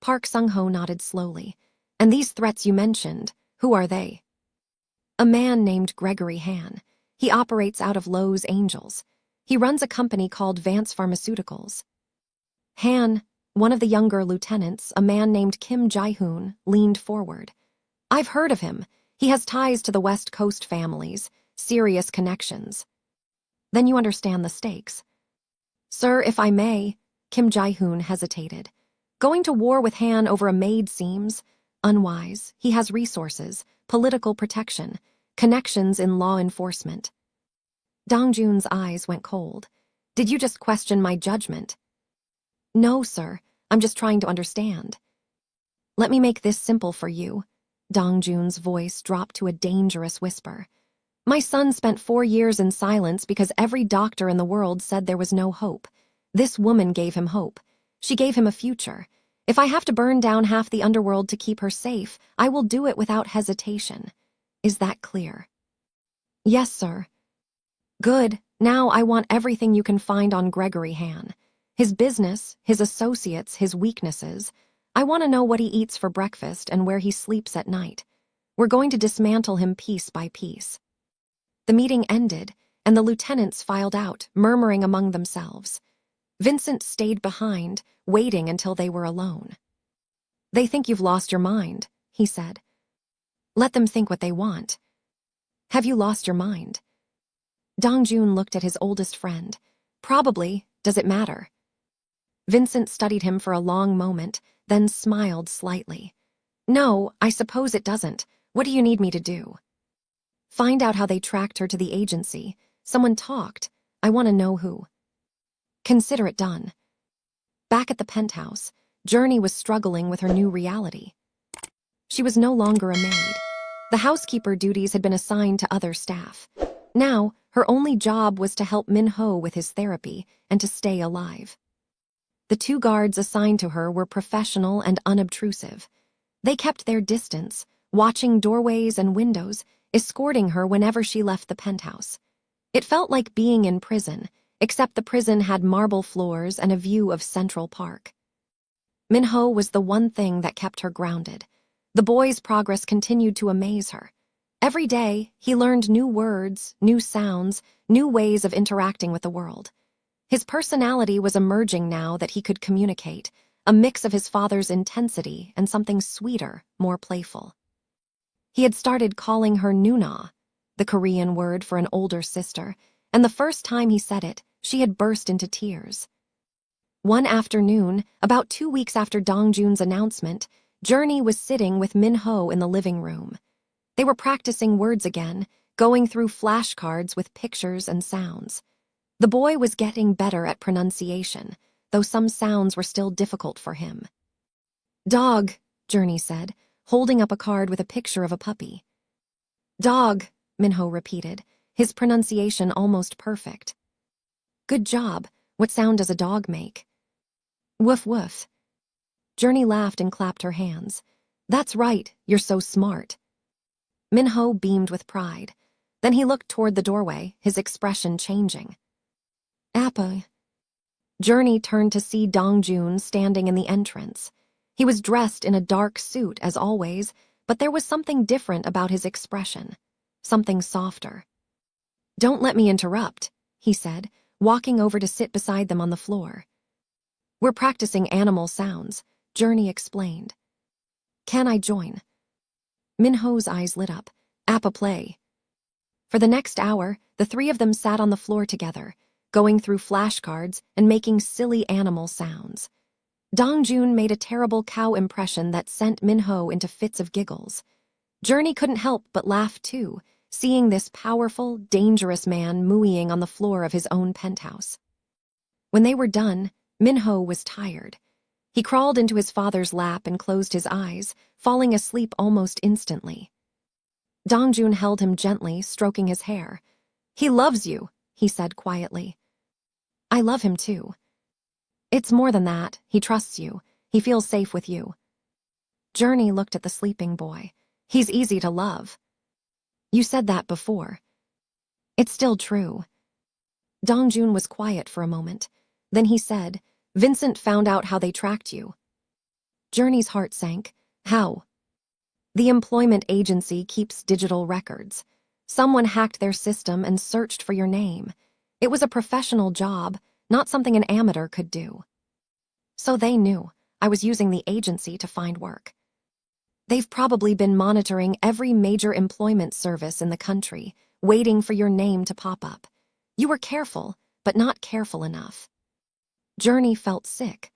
Park Sung-ho nodded slowly. And these threats you mentioned, who are they? A man named Gregory Han. He operates out of Lowe's Angels. He runs a company called Vance Pharmaceuticals. Han, one of the younger lieutenants, a man named Kim Jae-hoon, leaned forward. I've heard of him. He has ties to the West Coast families, serious connections. Then you understand the stakes. Sir, if I may, Kim Jae-hoon hesitated. Going to war with Han over a maid seems unwise. He has resources, political protection, connections in law enforcement. Dongjun's eyes went cold. Did you just question my judgment? No, sir. I'm just trying to understand. Let me make this simple for you. Dongjun's voice dropped to a dangerous whisper. My son spent 4 years in silence because every doctor in the world said there was no hope. This woman gave him hope. She gave him a future. If I have to burn down half the underworld to keep her safe, I will do it without hesitation. Is that clear? Yes, sir. Good. Now I want everything you can find on Gregory Han. His business, his associates, his weaknesses. I want to know what he eats for breakfast and where he sleeps at night. We're going to dismantle him piece by piece. The meeting ended, and the lieutenants filed out, murmuring among themselves. Vincent stayed behind, waiting until they were alone. They think you've lost your mind, he said. Let them think what they want. Have you lost your mind? Dongjun looked at his oldest friend. Probably. Does it matter? Vincent studied him for a long moment, then smiled slightly. No, I suppose it doesn't. What do you need me to do? Find out how they tracked her to the agency. Someone talked. I want to know who. Consider it done. Back at the penthouse, Journey was struggling with her new reality. She was no longer a maid. The housekeeper duties had been assigned to other staff. Now, her only job was to help Min-ho with his therapy and to stay alive. The 2 guards assigned to her were professional and unobtrusive. They kept their distance, watching doorways and windows, escorting her whenever she left the penthouse. It felt like being in prison, except the prison had marble floors and a view of Central Park. Min-ho was the one thing that kept her grounded. The boy's progress continued to amaze her. Every day, he learned new words, new sounds, new ways of interacting with the world. His personality was emerging now that he could communicate, a mix of his father's intensity and something sweeter, more playful. He had started calling her Nuna, the Korean word for an older sister, and the first time he said it, she had burst into tears. One afternoon, about 2 weeks after Dongjun's announcement, Journey was sitting with Min-ho in the living room. They were practicing words again, going through flashcards with pictures and sounds. The boy was getting better at pronunciation, though some sounds were still difficult for him. "Dog," Journey said, holding up a card with a picture of a puppy. "Dog," Minho repeated, his pronunciation almost perfect. "Good job. What sound does a dog make?" "Woof woof." Journey laughed and clapped her hands. "That's right, you're so smart." Minho beamed with pride. Then he looked toward the doorway, his expression changing. "Appa." Journey turned to see Dongjun standing in the entrance. He was dressed in a dark suit, as always, but there was something different about his expression, something softer. "Don't let me interrupt," he said, walking over to sit beside them on the floor. "We're practicing animal sounds," Journey explained. "Can I join?" Minho's eyes lit up. "Appa, play." For the next hour, the three of them sat on the floor together, going through flashcards and making silly animal sounds. Dongjun made a terrible cow impression that sent Minho into fits of giggles. Journey couldn't help but laugh too, seeing this powerful, dangerous man mooing on the floor of his own penthouse. When they were done, Minho was tired. He crawled into his father's lap and closed his eyes, falling asleep almost instantly. Dongjun held him gently, stroking his hair. "He loves you," he said quietly. "I love him too." "It's more than that. He trusts you. He feels safe with you." Journey looked at the sleeping boy. "He's easy to love." "You said that before." "It's still true." Dongjun was quiet for a moment. Then he said, "Vincent found out how they tracked you." Journey's heart sank. "How?" "The employment agency keeps digital records. Someone hacked their system and searched for your name. It was a professional job, not something an amateur could do. So they knew I was using the agency to find work. They've probably been monitoring every major employment service in the country, waiting for your name to pop up. You were careful, but not careful enough." Journey felt sick.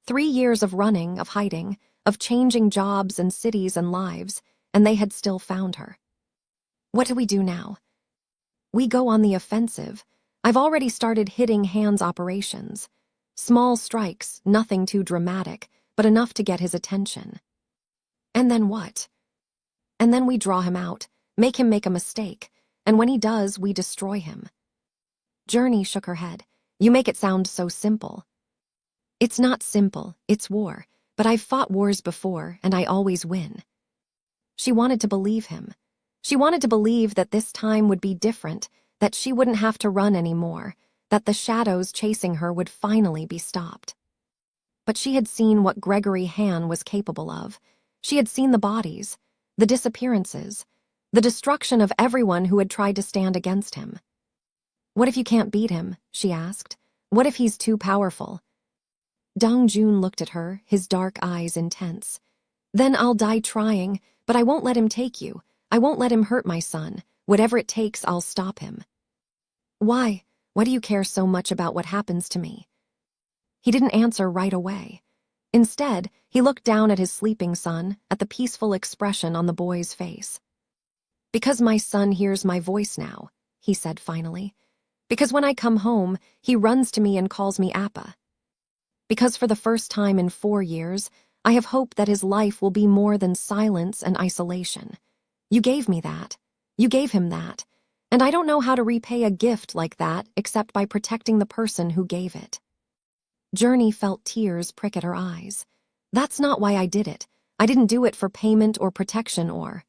3 years of running, of hiding, of changing jobs and cities and lives, and they had still found her. "What do we do now?" "We go on the offensive. I've already started hitting hands operations. Small strikes, nothing too dramatic, but enough to get his attention." "And then what?" "And then we draw him out, make him make a mistake, and when he does, we destroy him." Journey shook her head. "You make it sound so simple." "It's not simple, it's war, but I've fought wars before, and I always win." She wanted to believe him. She wanted to believe that this time would be different, that she wouldn't have to run anymore, that the shadows chasing her would finally be stopped. But she had seen what Gregory Han was capable of. She had seen the bodies, the disappearances, the destruction of everyone who had tried to stand against him. "What if you can't beat him?" she asked. "What if he's too powerful?" Dongjun looked at her, his dark eyes intense. "Then I'll die trying, but I won't let him take you. I won't let him hurt my son. Whatever it takes, I'll stop him." "Why? Why do you care so much about what happens to me?" He didn't answer right away. Instead, he looked down at his sleeping son, at the peaceful expression on the boy's face. "Because my son hears my voice now," he said finally. "Because when I come home, he runs to me and calls me Appa. Because for the first time in 4 years, I have hope that his life will be more than silence and isolation. You gave me that. You gave him that. And I don't know how to repay a gift like that except by protecting the person who gave it." Journey felt tears prick at her eyes. "That's not why I did it. I didn't do it for payment or protection or—"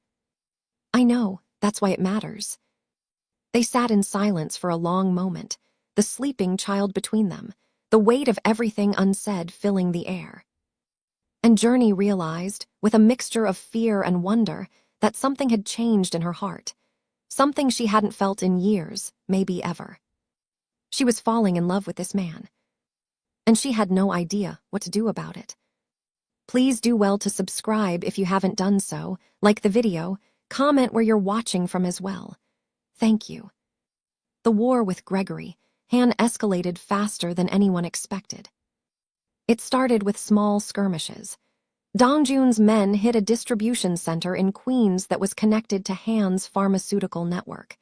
"I know, that's why it matters." They sat in silence for a long moment, the sleeping child between them, the weight of everything unsaid filling the air. And Journey realized, with a mixture of fear and wonder, that something had changed in her heart. Something she hadn't felt in years, maybe ever. She was falling in love with this man. And she had no idea what to do about it. Please do well to subscribe if you haven't done so, like the video, comment where you're watching from as well. Thank you. The war with Gregory, Han escalated faster than anyone expected. It started with small skirmishes. Dongjun's men hit a distribution center in Queens that was connected to Han's pharmaceutical network.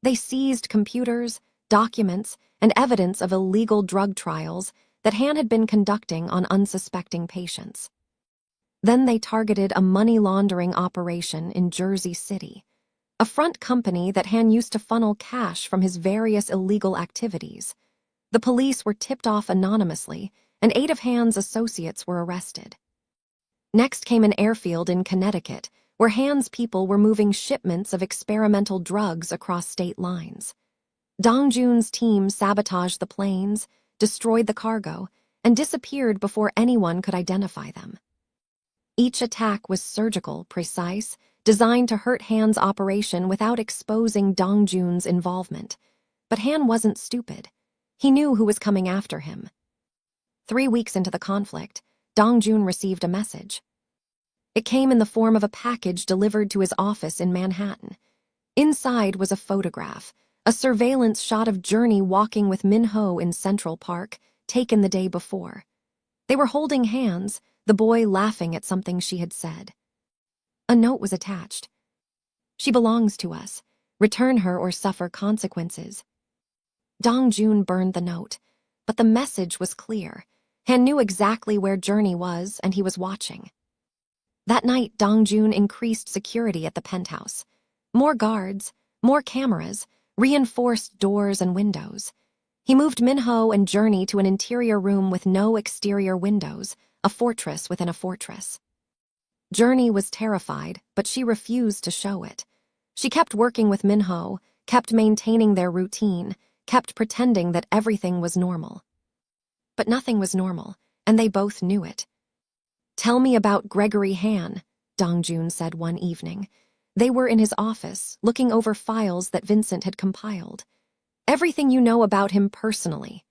They seized computers, documents, and evidence of illegal drug trials that Han had been conducting on unsuspecting patients. Then they targeted a money laundering operation in Jersey City, a front company that Han used to funnel cash from his various illegal activities. The police were tipped off anonymously, and 8 of Han's associates were arrested. Next came an airfield in Connecticut, where Han's people were moving shipments of experimental drugs across state lines. Dong Jun's team sabotaged the planes, destroyed the cargo, and disappeared before anyone could identify them. Each attack was surgical, precise, designed to hurt Han's operation without exposing Dong Jun's involvement. But Han wasn't stupid. He knew who was coming after him. 3 weeks into the conflict, Dong Jun received a message. It came in the form of a package delivered to his office in Manhattan. Inside was a photograph, a surveillance shot of Journey walking with Min-ho in Central Park, taken the day before. They were holding hands, the boy laughing at something she had said. A note was attached. "She belongs to us. Return her or suffer consequences." Dong Jun burned the note, but the message was clear. Han knew exactly where Journey was, and he was watching. That night, Dong Jun increased security at the penthouse. More guards, more cameras, reinforced doors and windows. He moved Min-ho and Journey to an interior room with no exterior windows, a fortress within a fortress. Journey was terrified, but she refused to show it. She kept working with Min-ho, kept maintaining their routine, kept pretending that everything was normal. But nothing was normal, and they both knew it. "Tell me about Gregory Han," Dong Jun said one evening. They were in his office, looking over files that Vincent had compiled. "Everything you know about him personally."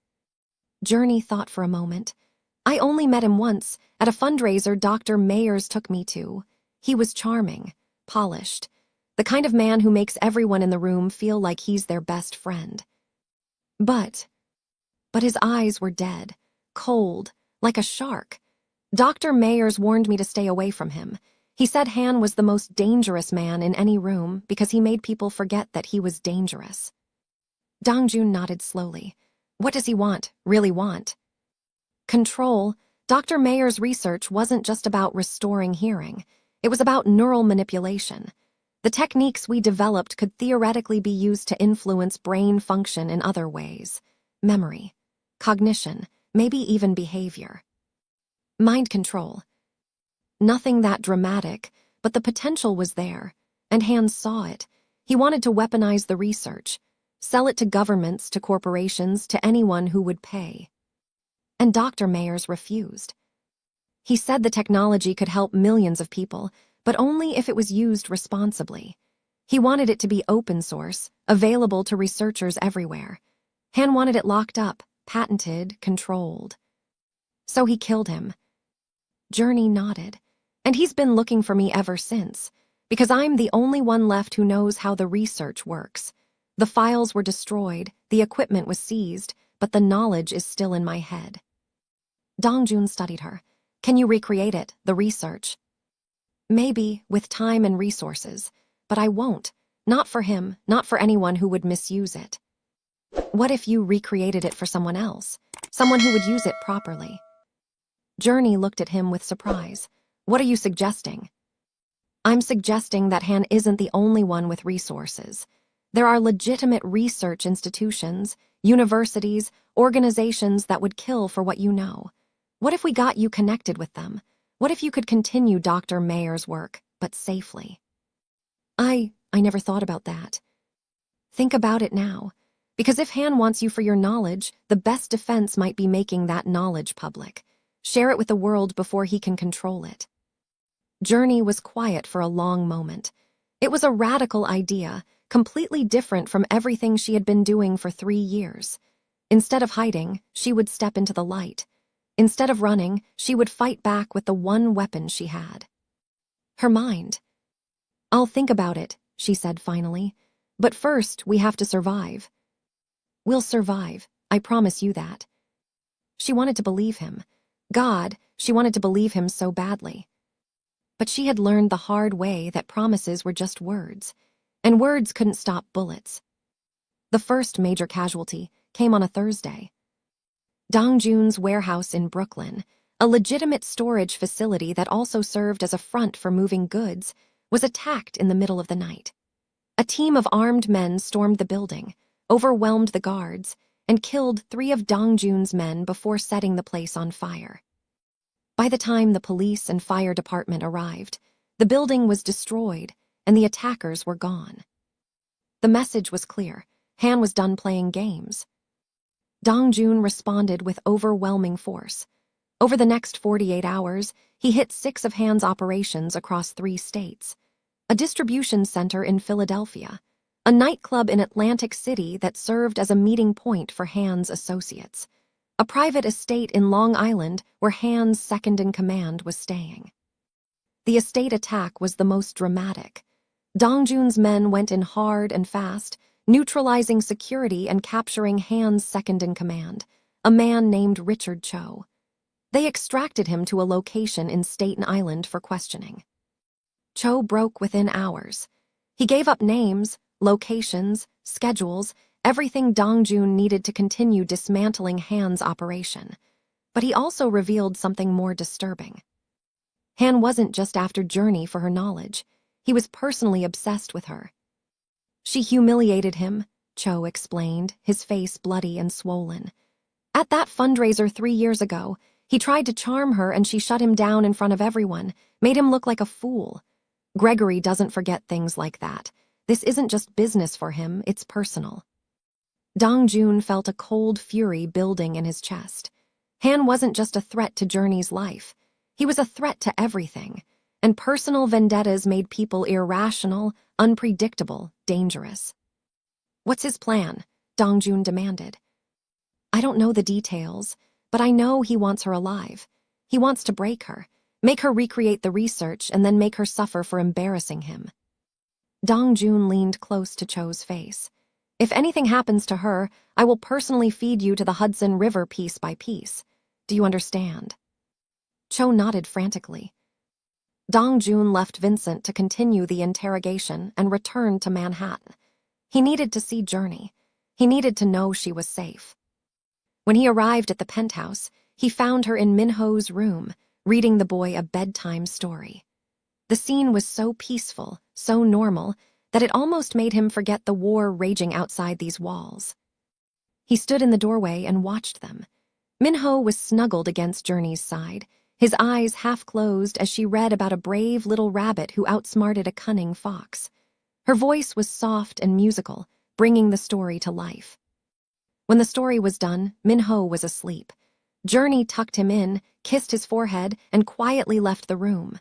Journey thought for a moment. "I only met him once, at a fundraiser Dr. Mayers took me to. He was charming, polished, the kind of man who makes everyone in the room feel like he's their best friend. But his eyes were dead, cold, like a shark. Dr. Mayers warned me to stay away from him. He said Han was the most dangerous man in any room because he made people forget that he was dangerous." Dong Jun nodded slowly. "What does he really want?" "Control." Dr. Mayer's research wasn't just about restoring hearing. It was about neural manipulation. The techniques we developed could theoretically be used to influence brain function in other ways. Memory, cognition, maybe even behavior. Mind control. Nothing that dramatic, but the potential was there, and Han saw it. He wanted to weaponize the research, sell it to governments, to corporations, to anyone who would pay. And Dr. Mayers refused. He said the technology could help millions of people, but only if it was used responsibly. He wanted it to be open source, available to researchers everywhere. Han wanted it locked up, patented, controlled. So he killed him. Journey nodded. "And he's been looking for me ever since, because I'm the only one left who knows how the research works. The files were destroyed, the equipment was seized, but the knowledge is still in my head." Dong Jun studied her. "Can you recreate it, the research?" "Maybe, with time and resources, but I won't. Not for him, not for anyone who would misuse it." "What if you recreated it for someone else? Someone who would use it properly?" Journey looked at him with surprise. "What are you suggesting?" "I'm suggesting that Han isn't the only one with resources. There are legitimate research institutions, universities, organizations that would kill for what you know. What if we got you connected with them? What if you could continue Dr. Mayer's work, but safely?" I never thought about that." "Think about it now. Because if Han wants you for your knowledge, the best defense might be making that knowledge public. Share it with the world before he can control it." Journey was quiet for a long moment. It was a radical idea, completely different from everything she had been doing for 3 years. Instead of hiding, she would step into the light. Instead of running, she would fight back with the one weapon she had. Her mind. "I'll think about it," she said finally. "But first, we have to survive." "We'll survive, I promise you that." She wanted to believe him. God, she wanted to believe him so badly. But she had learned the hard way that promises were just words, and words couldn't stop bullets. The first major casualty came on a Thursday. Dongjun's warehouse in Brooklyn, a legitimate storage facility that also served as a front for moving goods, was attacked in the middle of the night. A team of armed men stormed the building, overwhelmed the guards, and killed 3 of Dongjun's men before setting the place on fire. By the time the police and fire department arrived, the building was destroyed and the attackers were gone. The message was clear. Han was done playing games. Dongjun responded with overwhelming force. Over the next 48 hours, he hit 6 of Han's operations across 3 states. A distribution center in Philadelphia, a nightclub in Atlantic City that served as a meeting point for Han's associates, a private estate in Long Island where Han's second-in-command was staying. The estate attack was the most dramatic. Dongjun's men went in hard and fast, neutralizing security and capturing Han's second-in-command, a man named Richard Cho. They extracted him to a location in Staten Island for questioning. Cho broke within hours. He gave up names, locations, schedules, everything Dongjun needed to continue dismantling Han's operation. But he also revealed something more disturbing. Han wasn't just after Journey for her knowledge. He was personally obsessed with her. She humiliated him, Cho explained, his face bloody and swollen. At that fundraiser 3 years ago, he tried to charm her and she shut him down in front of everyone, made him look like a fool. Gregory doesn't forget things like that. This isn't just business for him, it's personal. Dongjun felt a cold fury building in his chest. Han wasn't just a threat to Journey's life. He was a threat to everything, and personal vendettas made people irrational, unpredictable, dangerous. What's his plan? Dongjun demanded. I don't know the details, but I know he wants her alive. He wants to break her, make her recreate the research, and then make her suffer for embarrassing him. Dongjun leaned close to Cho's face. If anything happens to her, I will personally feed you to the Hudson River piece by piece. Do you understand? Cho nodded frantically. Dongjun left Vincent to continue the interrogation and returned to Manhattan. He needed to see Journey. He needed to know she was safe. When he arrived at the penthouse, he found her in Minho's room, reading the boy a bedtime story. The scene was so peaceful, so normal, that it almost made him forget the war raging outside these walls. He stood in the doorway and watched them. Minho was snuggled against Journey's side, his eyes half closed as she read about a brave little rabbit who outsmarted a cunning fox. Her voice was soft and musical, bringing the story to life. When the story was done, Minho was asleep. Journey tucked him in, kissed his forehead, and quietly left the room.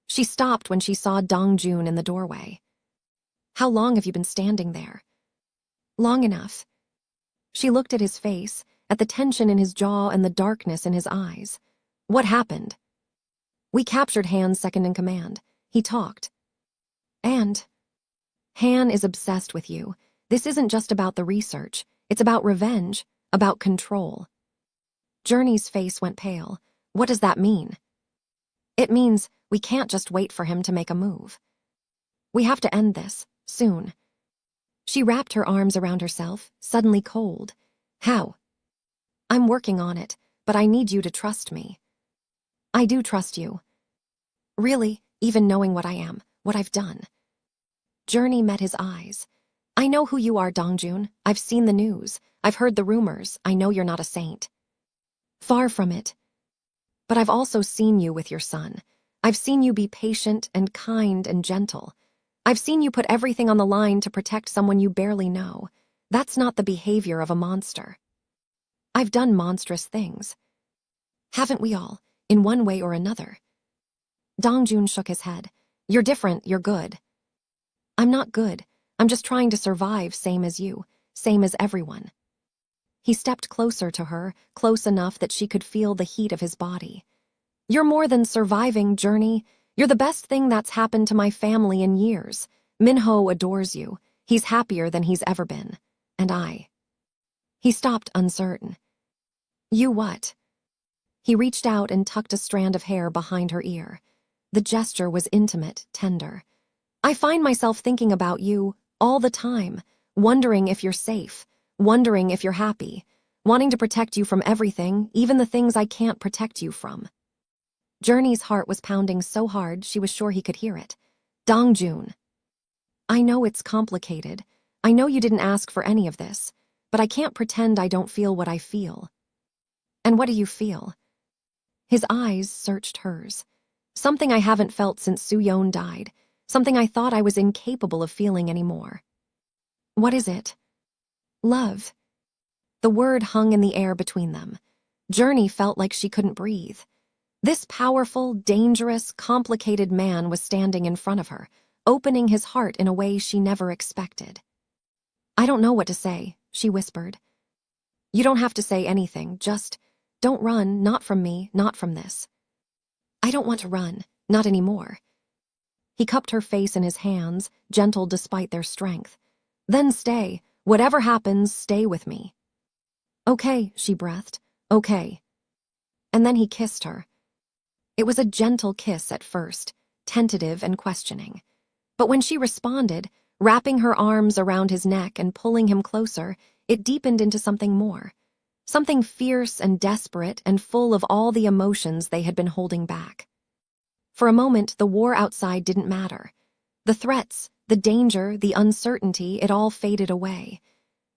She stopped when she saw Dongjun in the doorway. How long have you been standing there? Long enough. She looked at his face, at the tension in his jaw and the darkness in his eyes. What happened? We captured Han's second-in-command. He talked. And? Han is obsessed with you. This isn't just about the research. It's about revenge, about control. Journey's face went pale. What does that mean? It means we can't just wait for him to make a move. We have to end this, soon. She wrapped her arms around herself, suddenly cold. How? I'm working on it, but I need you to trust me. I do trust you. Really, even knowing what I am, what I've done. Journey met his eyes. I know who you are, Dongjun. I've seen the news. I've heard the rumors. I know you're not a saint. Far from it. But I've also seen you with your son. I've seen you be patient and kind and gentle. I've seen you put everything on the line to protect someone you barely know. That's not the behavior of a monster. I've done monstrous things. Haven't we all, in one way or another? Dongjun shook his head. You're different, you're good. I'm not good. I'm just trying to survive, same as you, same as everyone. He stepped closer to her, close enough that she could feel the heat of his body. You're more than surviving, Journey. You're the best thing that's happened to my family in years. Minho adores you. He's happier than he's ever been. And I. He stopped, uncertain. You what? He reached out and tucked a strand of hair behind her ear. The gesture was intimate, tender. I find myself thinking about you all the time, wondering if you're safe, wondering if you're happy, wanting to protect you from everything, even the things I can't protect you from. Journey's heart was pounding so hard she was sure he could hear it. Dongjun. I know it's complicated. I know you didn't ask for any of this, but I can't pretend I don't feel what I feel. And what do you feel? His eyes searched hers. Something I haven't felt since Su-yeon died, something I thought I was incapable of feeling anymore. What is it? Love. The word hung in the air between them. Journey felt like she couldn't breathe. This powerful, dangerous, complicated man was standing in front of her, opening his heart in a way she never expected. I don't know what to say, she whispered. You don't have to say anything, just don't run, not from me, not from this. I don't want to run, not anymore. He cupped her face in his hands, gentle despite their strength. Then stay, whatever happens, stay with me. Okay, she breathed, okay. And then he kissed her. It was a gentle kiss at first, tentative and questioning. But when she responded, wrapping her arms around his neck and pulling him closer, it deepened into something more. Something fierce and desperate and full of all the emotions they had been holding back. For a moment, the war outside didn't matter. The threats, the danger, the uncertainty, it all faded away.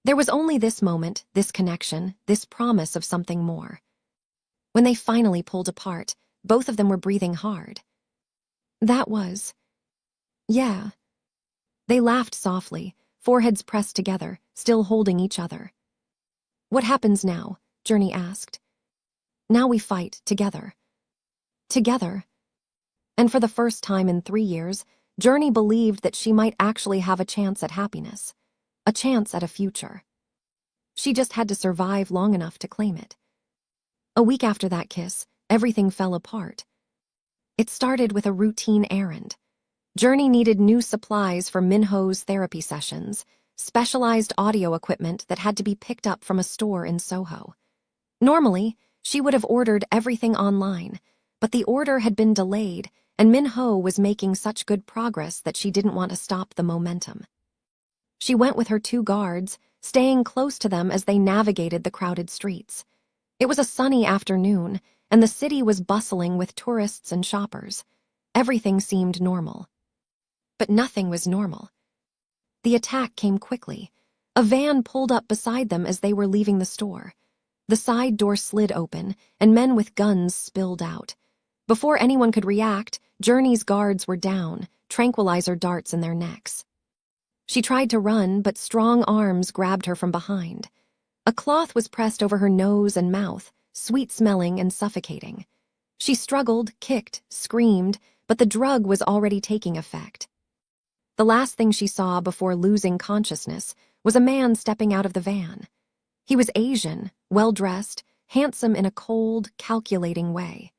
There was only this moment, this connection, this promise of something more. When they finally pulled apart, both of them were breathing hard. That was... Yeah. They laughed softly, foreheads pressed together, still holding each other. What happens now? Journey asked. Now we fight, together. Together. And for the first time in 3 years, Journey believed that she might actually have a chance at happiness, a chance at a future. She just had to survive long enough to claim it. A week after that kiss, everything fell apart. It started with a routine errand. Journey needed new supplies for Minho's therapy sessions, specialized audio equipment that had to be picked up from a store in Soho. Normally, she would have ordered everything online, but the order had been delayed, and Minho was making such good progress that she didn't want to stop the momentum. She went with her 2 guards, staying close to them as they navigated the crowded streets. It was a sunny afternoon, and the city was bustling with tourists and shoppers. Everything seemed normal. But nothing was normal. The attack came quickly. A van pulled up beside them as they were leaving the store. The side door slid open, and men with guns spilled out. Before anyone could react, Journey's guards were down, tranquilizer darts in their necks. She tried to run, but strong arms grabbed her from behind. A cloth was pressed over her nose and mouth, sweet-smelling and suffocating. She struggled, kicked, screamed, but the drug was already taking effect. The last thing she saw before losing consciousness was a man stepping out of the van. He was Asian, well-dressed, handsome in a cold, calculating way.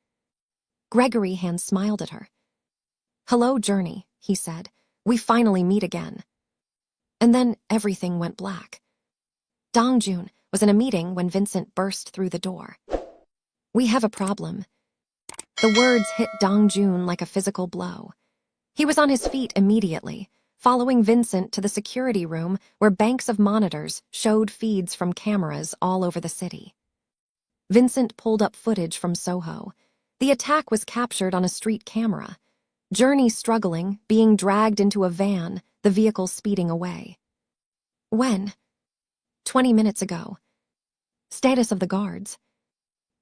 Gregory Hand smiled at her. "Hello, Journey," he said. "We finally meet again." And then everything went black. Dongjun was in a meeting when Vincent burst through the door. "We have a problem." The words hit Dongjun like a physical blow. He was on his feet immediately, following Vincent to the security room where banks of monitors showed feeds from cameras all over the city. Vincent pulled up footage from Soho. The attack was captured on a street camera. Journey struggling, being dragged into a van, the vehicle speeding away. When? 20 minutes ago. Status of the guards.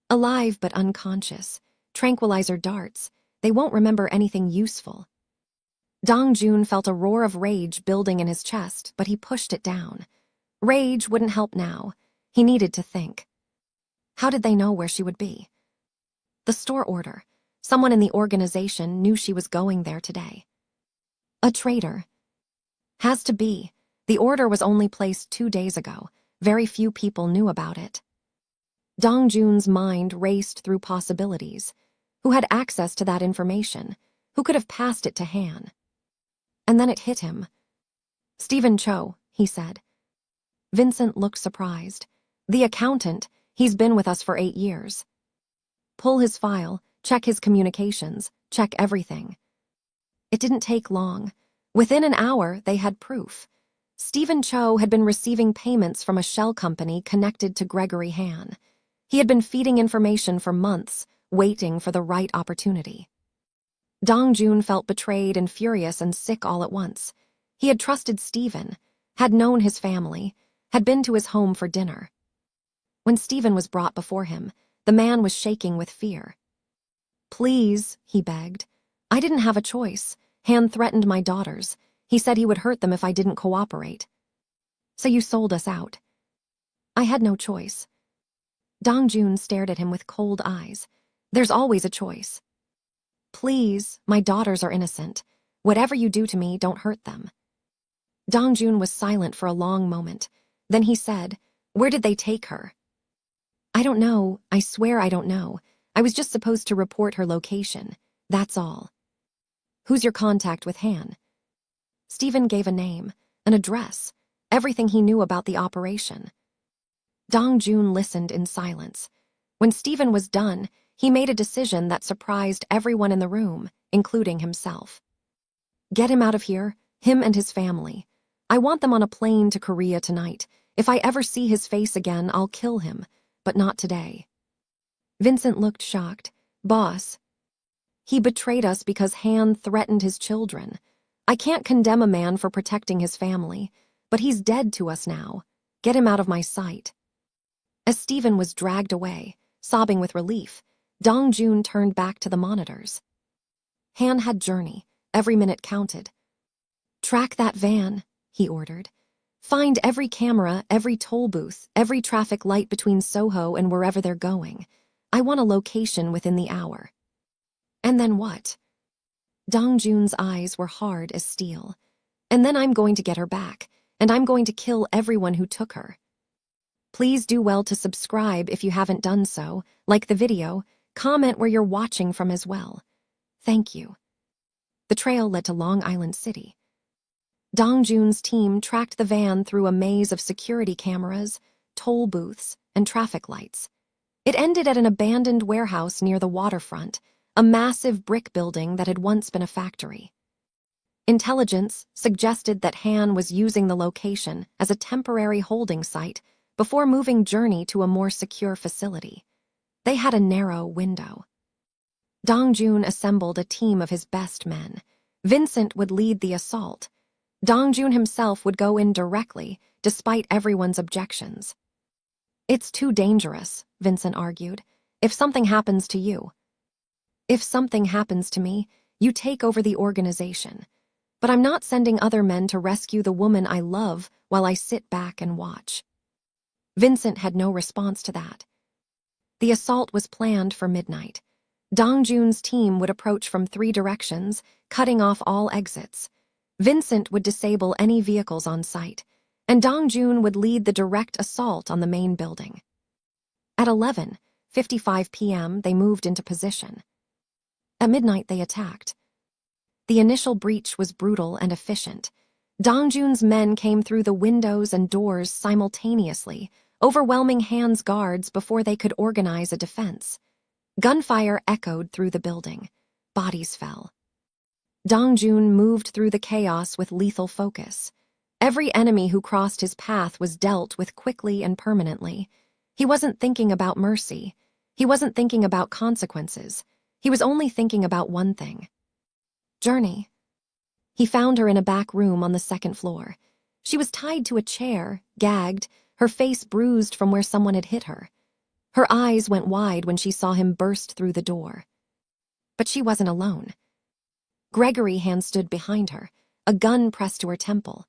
Alive but unconscious. Tranquilizer darts. They won't remember anything useful. Dongjun felt a roar of rage building in his chest, but he pushed it down. Rage wouldn't help now. He needed to think. How did they know where she would be? The store order. Someone in the organization knew she was going there today. A traitor. Has to be. The order was only placed 2 days ago. Very few people knew about it. Dongjun's mind raced through possibilities. Who had access to that information? Who could have passed it to Han? And then it hit him. "Stephen Cho," he said. Vincent looked surprised. "The accountant. He's been with us for 8 years." Pull his file, check his communications, check everything. It didn't take long. Within an hour, they had proof. Stephen Cho had been receiving payments from a shell company connected to Gregory Han. He had been feeding information for months, waiting for the right opportunity. Dong-jun felt betrayed and furious and sick all at once. He had trusted Stephen, had known his family, had been to his home for dinner. When Stephen was brought before him, the man was shaking with fear. "Please," he begged. "I didn't have a choice. Han threatened my daughters. He said he would hurt them if I didn't cooperate. So you sold us out." "I had no choice." Dong-jun stared at him with cold eyes. "There's always a choice." "Please, my daughters are innocent. Whatever you do to me, don't hurt them." Dong-jun was silent for a long moment. Then he said, "Where did they take her?" "I don't know. I swear I don't know. I was just supposed to report her location. That's all." "Who's your contact with Han?" Stephen gave a name, an address, everything he knew about the operation. Dong-jun listened in silence. When Stephen was done, he made a decision that surprised everyone in the room, including himself. "Get him out of here, him and his family. I want them on a plane to Korea tonight. If I ever see his face again, I'll kill him, but not today." Vincent looked shocked. "Boss, he betrayed us because Han threatened his children. I can't condemn a man for protecting his family, but he's dead to us now. Get him out of my sight." As Stephen was dragged away, sobbing with relief, Dong-jun turned back to the monitors. Han had journey. Every minute counted. "Track that van," he ordered. "Find every camera, every toll booth, every traffic light between Soho and wherever they're going. I want a location within the hour." "And then what?" Dong-jun's eyes were hard as steel. "And then I'm going to get her back, and I'm going to kill everyone who took her." Please do well to subscribe if you haven't done so, like the video, comment where you're watching from as well. Thank you. The trail led to Long Island City. Dong-jun's team tracked the van through a maze of security cameras, toll booths, and traffic lights. It ended at an abandoned warehouse near the waterfront, a massive brick building that had once been a factory. Intelligence suggested that Han was using the location as a temporary holding site before moving Journey to a more secure facility. They had a narrow window. Dong-jun assembled a team of his best men. Vincent would lead the assault. Dong-jun himself would go in directly, despite everyone's objections. "It's too dangerous," Vincent argued. "If something happens to you." "If something happens to me, you take over the organization. But I'm not sending other men to rescue the woman I love while I sit back and watch." Vincent had no response to that. The assault was planned for midnight. Dong-jun's team would approach from 3 directions, cutting off all exits. Vincent would disable any vehicles on site, and Dong-jun would lead the direct assault on the main building. At 11:55 p.m., they moved into position. At midnight, they attacked. The initial breach was brutal and efficient. Dong-jun's men came through the windows and doors simultaneously, overwhelming Han's guards before they could organize a defense. Gunfire echoed through the building. Bodies fell. Dong-jun moved through the chaos with lethal focus. Every enemy who crossed his path was dealt with quickly and permanently. He wasn't thinking about mercy. He wasn't thinking about consequences. He was only thinking about one thing. Journey. He found her in a back room on the 2nd floor. She was tied to a chair, gagged, her face bruised from where someone had hit her. Her eyes went wide when she saw him burst through the door. But she wasn't alone. Gregory Han stood behind her, a gun pressed to her temple.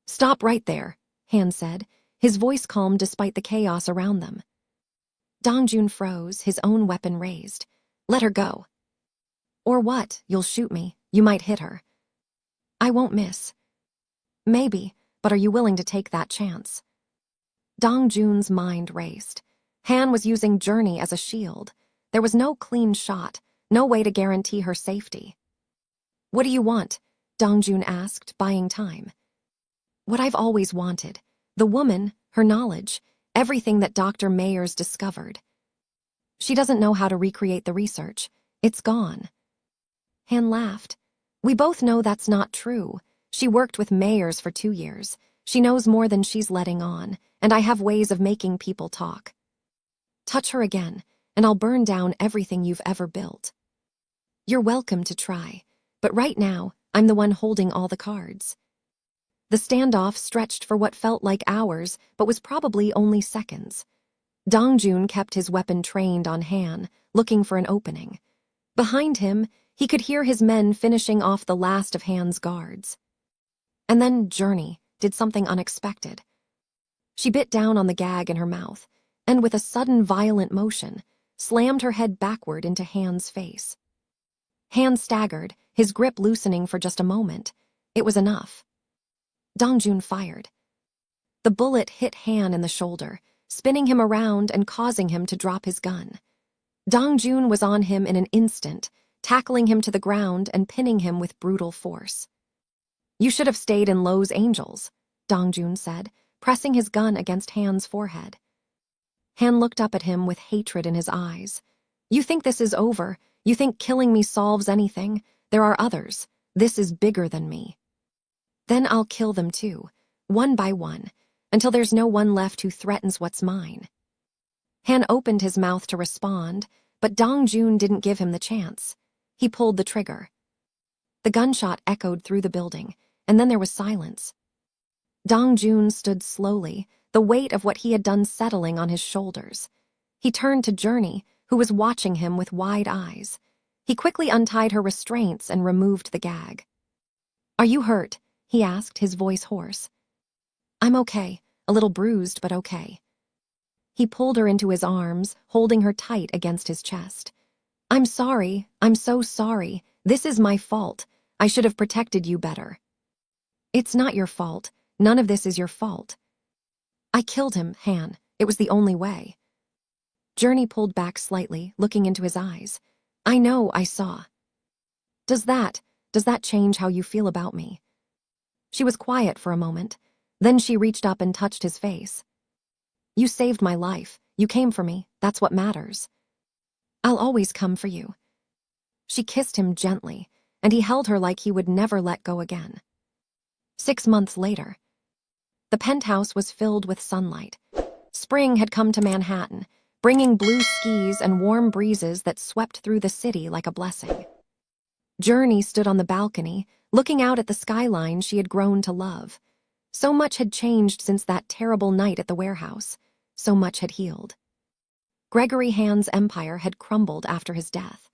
"Stop right there," Han said, his voice calm despite the chaos around them. Dong-jun froze, his own weapon raised. "Let her go." "Or what? You'll shoot me. You might hit her." "I won't miss." "Maybe, but are you willing to take that chance?" Dong-jun's mind raced. Han was using Journey as a shield. There was no clean shot, no way to guarantee her safety. "What do you want?" Dong-jun asked, buying time. "What I've always wanted. The woman, her knowledge, everything that Dr. Mayers discovered. She doesn't know how to recreate the research. It's gone." Han laughed. "We both know that's not true. She worked with mayors for 2 years. She knows more than she's letting on, and I have ways of making people talk. Touch her again, and I'll burn down everything you've ever built. You're welcome to try, but right now, I'm the one holding all the cards. The standoff stretched for what felt like hours, but was probably only seconds. Dongjun kept his weapon trained on Han, looking for an opening. Behind him, he could hear his men finishing off the last of Han's guards. And then Journey did something unexpected. She bit down on the gag in her mouth, and with a sudden violent motion, slammed her head backward into Han's face. Han staggered, his grip loosening for just a moment. It was enough. Dongjun fired. The bullet hit Han in the shoulder, spinning him around and causing him to drop his gun. Dongjun was on him in an instant, tackling him to the ground and pinning him with brutal force. You should have stayed in Lowe's Angels, Dongjun said, pressing his gun against Han's forehead. Han looked up at him with hatred in his eyes. You think this is over? You think killing me solves anything? There are others. This is bigger than me. Then I'll kill them too, one by one, until there's no one left who threatens what's mine. Han opened his mouth to respond, but Dongjun didn't give him the chance. He pulled the trigger. The gunshot echoed through the building, and then there was silence. Dongjun stood slowly, the weight of what he had done settling on his shoulders. He turned to Journey, who was watching him with wide eyes. He quickly untied her restraints and removed the gag. Are you hurt? He asked, his voice hoarse. I'm okay, a little bruised, but okay. He pulled her into his arms, holding her tight against his chest. I'm sorry, I'm so sorry. This is my fault. I should have protected you better. It's not your fault. None of this is your fault. I killed him, Han. It was the only way. Journey pulled back slightly, looking into his eyes. I know, I saw. Does that change how you feel about me? She was quiet for a moment. Then she reached up and touched his face. You saved my life. You came for me. That's what matters. I'll always come for you. She kissed him gently, and he held her like he would never let go again. 6 months later, the penthouse was filled with sunlight. Spring had come to Manhattan, bringing blue skies and warm breezes that swept through the city like a blessing. Journey stood on the balcony, looking out at the skyline she had grown to love. So much had changed since that terrible night at the warehouse. So much had healed. Gregory Han's empire had crumbled after his death.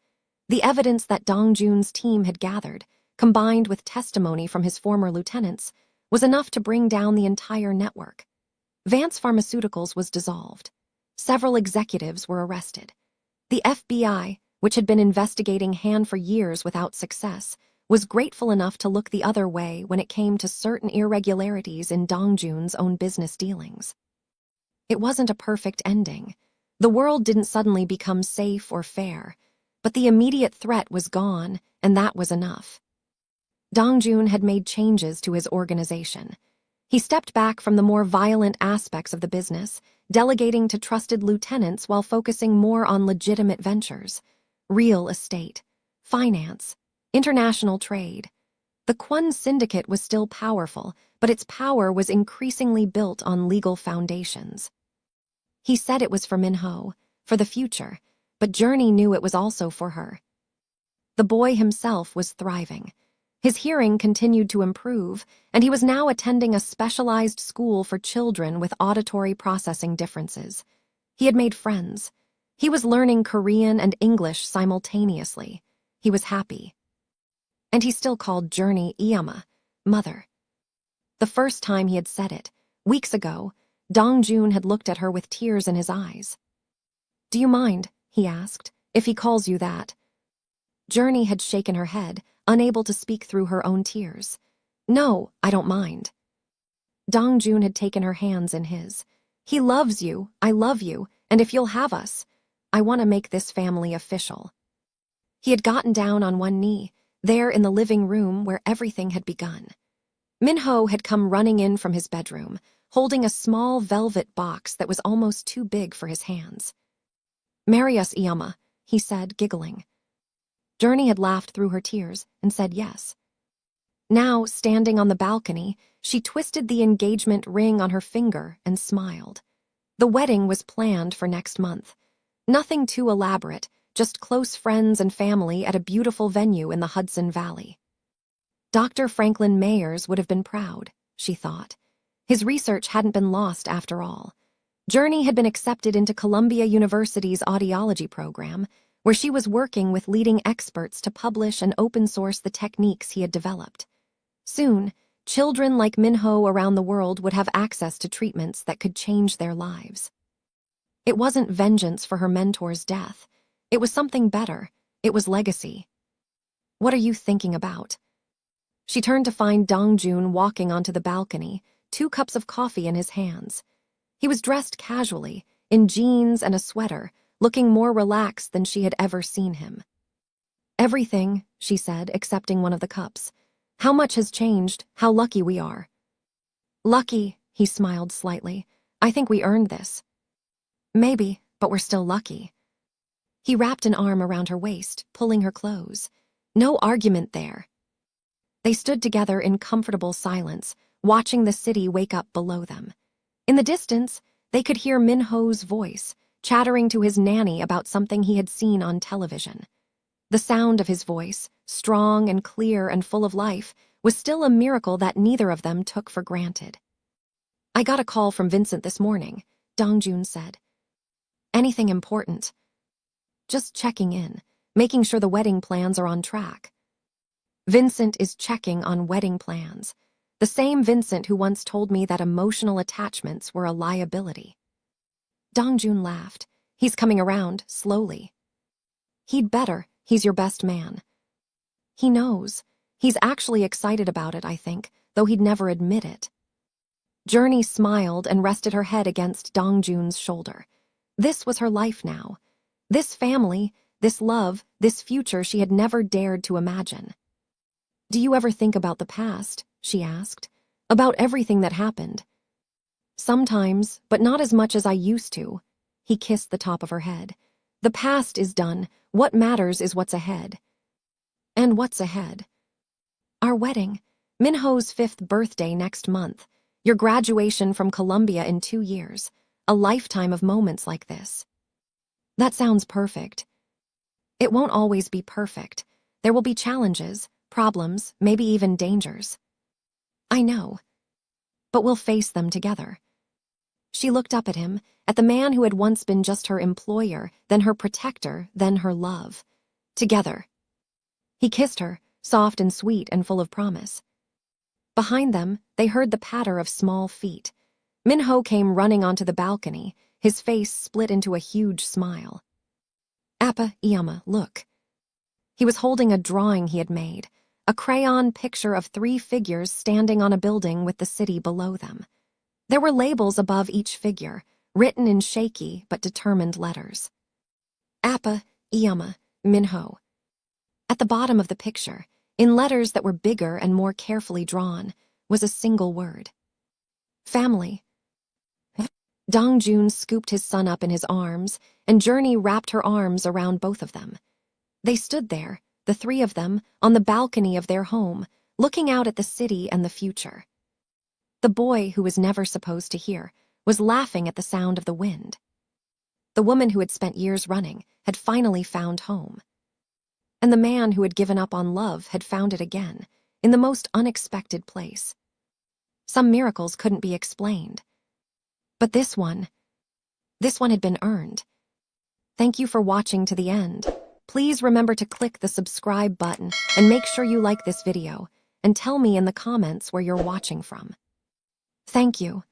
The evidence that Dongjun's team had gathered, combined with testimony from his former lieutenants, was enough to bring down the entire network. Vance Pharmaceuticals was dissolved. Several executives were arrested. The FBI, which had been investigating Han for years without success, was grateful enough to look the other way when it came to certain irregularities in Dongjun's own business dealings. It wasn't a perfect ending. The world didn't suddenly become safe or fair, but the immediate threat was gone, and that was enough. Dongjun had made changes to his organization. He stepped back from the more violent aspects of the business, delegating to trusted lieutenants while focusing more on legitimate ventures, real estate, finance, international trade. The Kwon Syndicate was still powerful, but its power was increasingly built on legal foundations. He said it was for Minho, for the future, but Journey knew it was also for her. The boy himself was thriving. His hearing continued to improve, and he was now attending a specialized school for children with auditory processing differences. He had made friends. He was learning Korean and English simultaneously. He was happy. And he still called Journey Iyama, mother. The first time he had said it, weeks ago, Dongjun had looked at her with tears in his eyes. Do you mind, he asked, if he calls you that? Journey had shaken her head, unable to speak through her own tears. No, I don't mind. Dongjun had taken her hands in his. He loves you, I love you, and if you'll have us, I want to make this family official. He had gotten down on one knee, there in the living room where everything had begun. Minho had come running in from his bedroom, holding a small velvet box that was almost too big for his hands. Marry us, Iyama, he said, giggling. Journey had laughed through her tears and said yes. Now, standing on the balcony, she twisted the engagement ring on her finger and smiled. The wedding was planned for next month. Nothing too elaborate, just close friends and family at a beautiful venue in the Hudson Valley. Dr. Franklin Mayers would have been proud, she thought. His research hadn't been lost after all. Journey had been accepted into Columbia University's audiology program, where she was working with leading experts to publish and open-source the techniques he had developed. Soon, children like Minho around the world would have access to treatments that could change their lives. It wasn't vengeance for her mentor's death. It was something better. It was legacy. "What are you thinking about?" She turned to find Dongjun walking onto the balcony, 2 cups of coffee in his hands. He was dressed casually, in jeans and a sweater, looking more relaxed than she had ever seen him. "Everything," she said, accepting one of the cups. "How much has changed, how lucky we are." "Lucky," he smiled slightly. "I think we earned this." "Maybe, but we're still lucky." He wrapped an arm around her waist, pulling her close. No argument there. They stood together in comfortable silence, watching the city wake up below them. In the distance, they could hear Minho's voice, chattering to his nanny about something he had seen on television. The sound of his voice, strong and clear and full of life, was still a miracle that neither of them took for granted. "I got a call from Vincent this morning," Dongjun said. "Anything important?" "Just checking in, making sure the wedding plans are on track." Vincent is checking on wedding plans. The same Vincent who once told me that emotional attachments were a liability. Dongjun laughed. "He's coming around, slowly." "He'd better. He's your best man." "He knows. He's actually excited about it, I think, though he'd never admit it." Journey smiled and rested her head against Dongjun's shoulder. This was her life now. This family, this love, this future she had never dared to imagine. "Do you ever think about the past?" she asked. "About everything that happened?" "Sometimes, but not as much as I used to." He kissed the top of her head. "The past is done. What matters is what's ahead." "And what's ahead?" "Our wedding. Minho's 5th birthday next month. Your graduation from Columbia in 2 years. A lifetime of moments like this." "That sounds perfect." "It won't always be perfect. There will be challenges, problems, maybe even dangers." "I know. But we'll face them together." She looked up at him, at the man who had once been just her employer, then her protector, then her love. Together. He kissed her, soft and sweet and full of promise. Behind them, they heard the patter of small feet. Minho came running onto the balcony, his face split into a huge smile. "Appa, Iyama, look." He was holding a drawing he had made, a crayon picture of 3 figures standing on a building with the city below them. There were labels above each figure, written in shaky but determined letters. "Appa, Iyama, Minho." At the bottom of the picture, in letters that were bigger and more carefully drawn, was a single word. "Family." Dongjun scooped his son up in his arms, and Journey wrapped her arms around both of them. They stood there, the 3 of them, on the balcony of their home, looking out at the city and the future. The boy, who was never supposed to hear, was laughing at the sound of the wind. The woman who had spent years running had finally found home. And the man who had given up on love had found it again, in the most unexpected place. Some miracles couldn't be explained. But this one had been earned. Thank you for watching to the end. Please remember to click the subscribe button and make sure you like this video, and tell me in the comments where you're watching from. Thank you.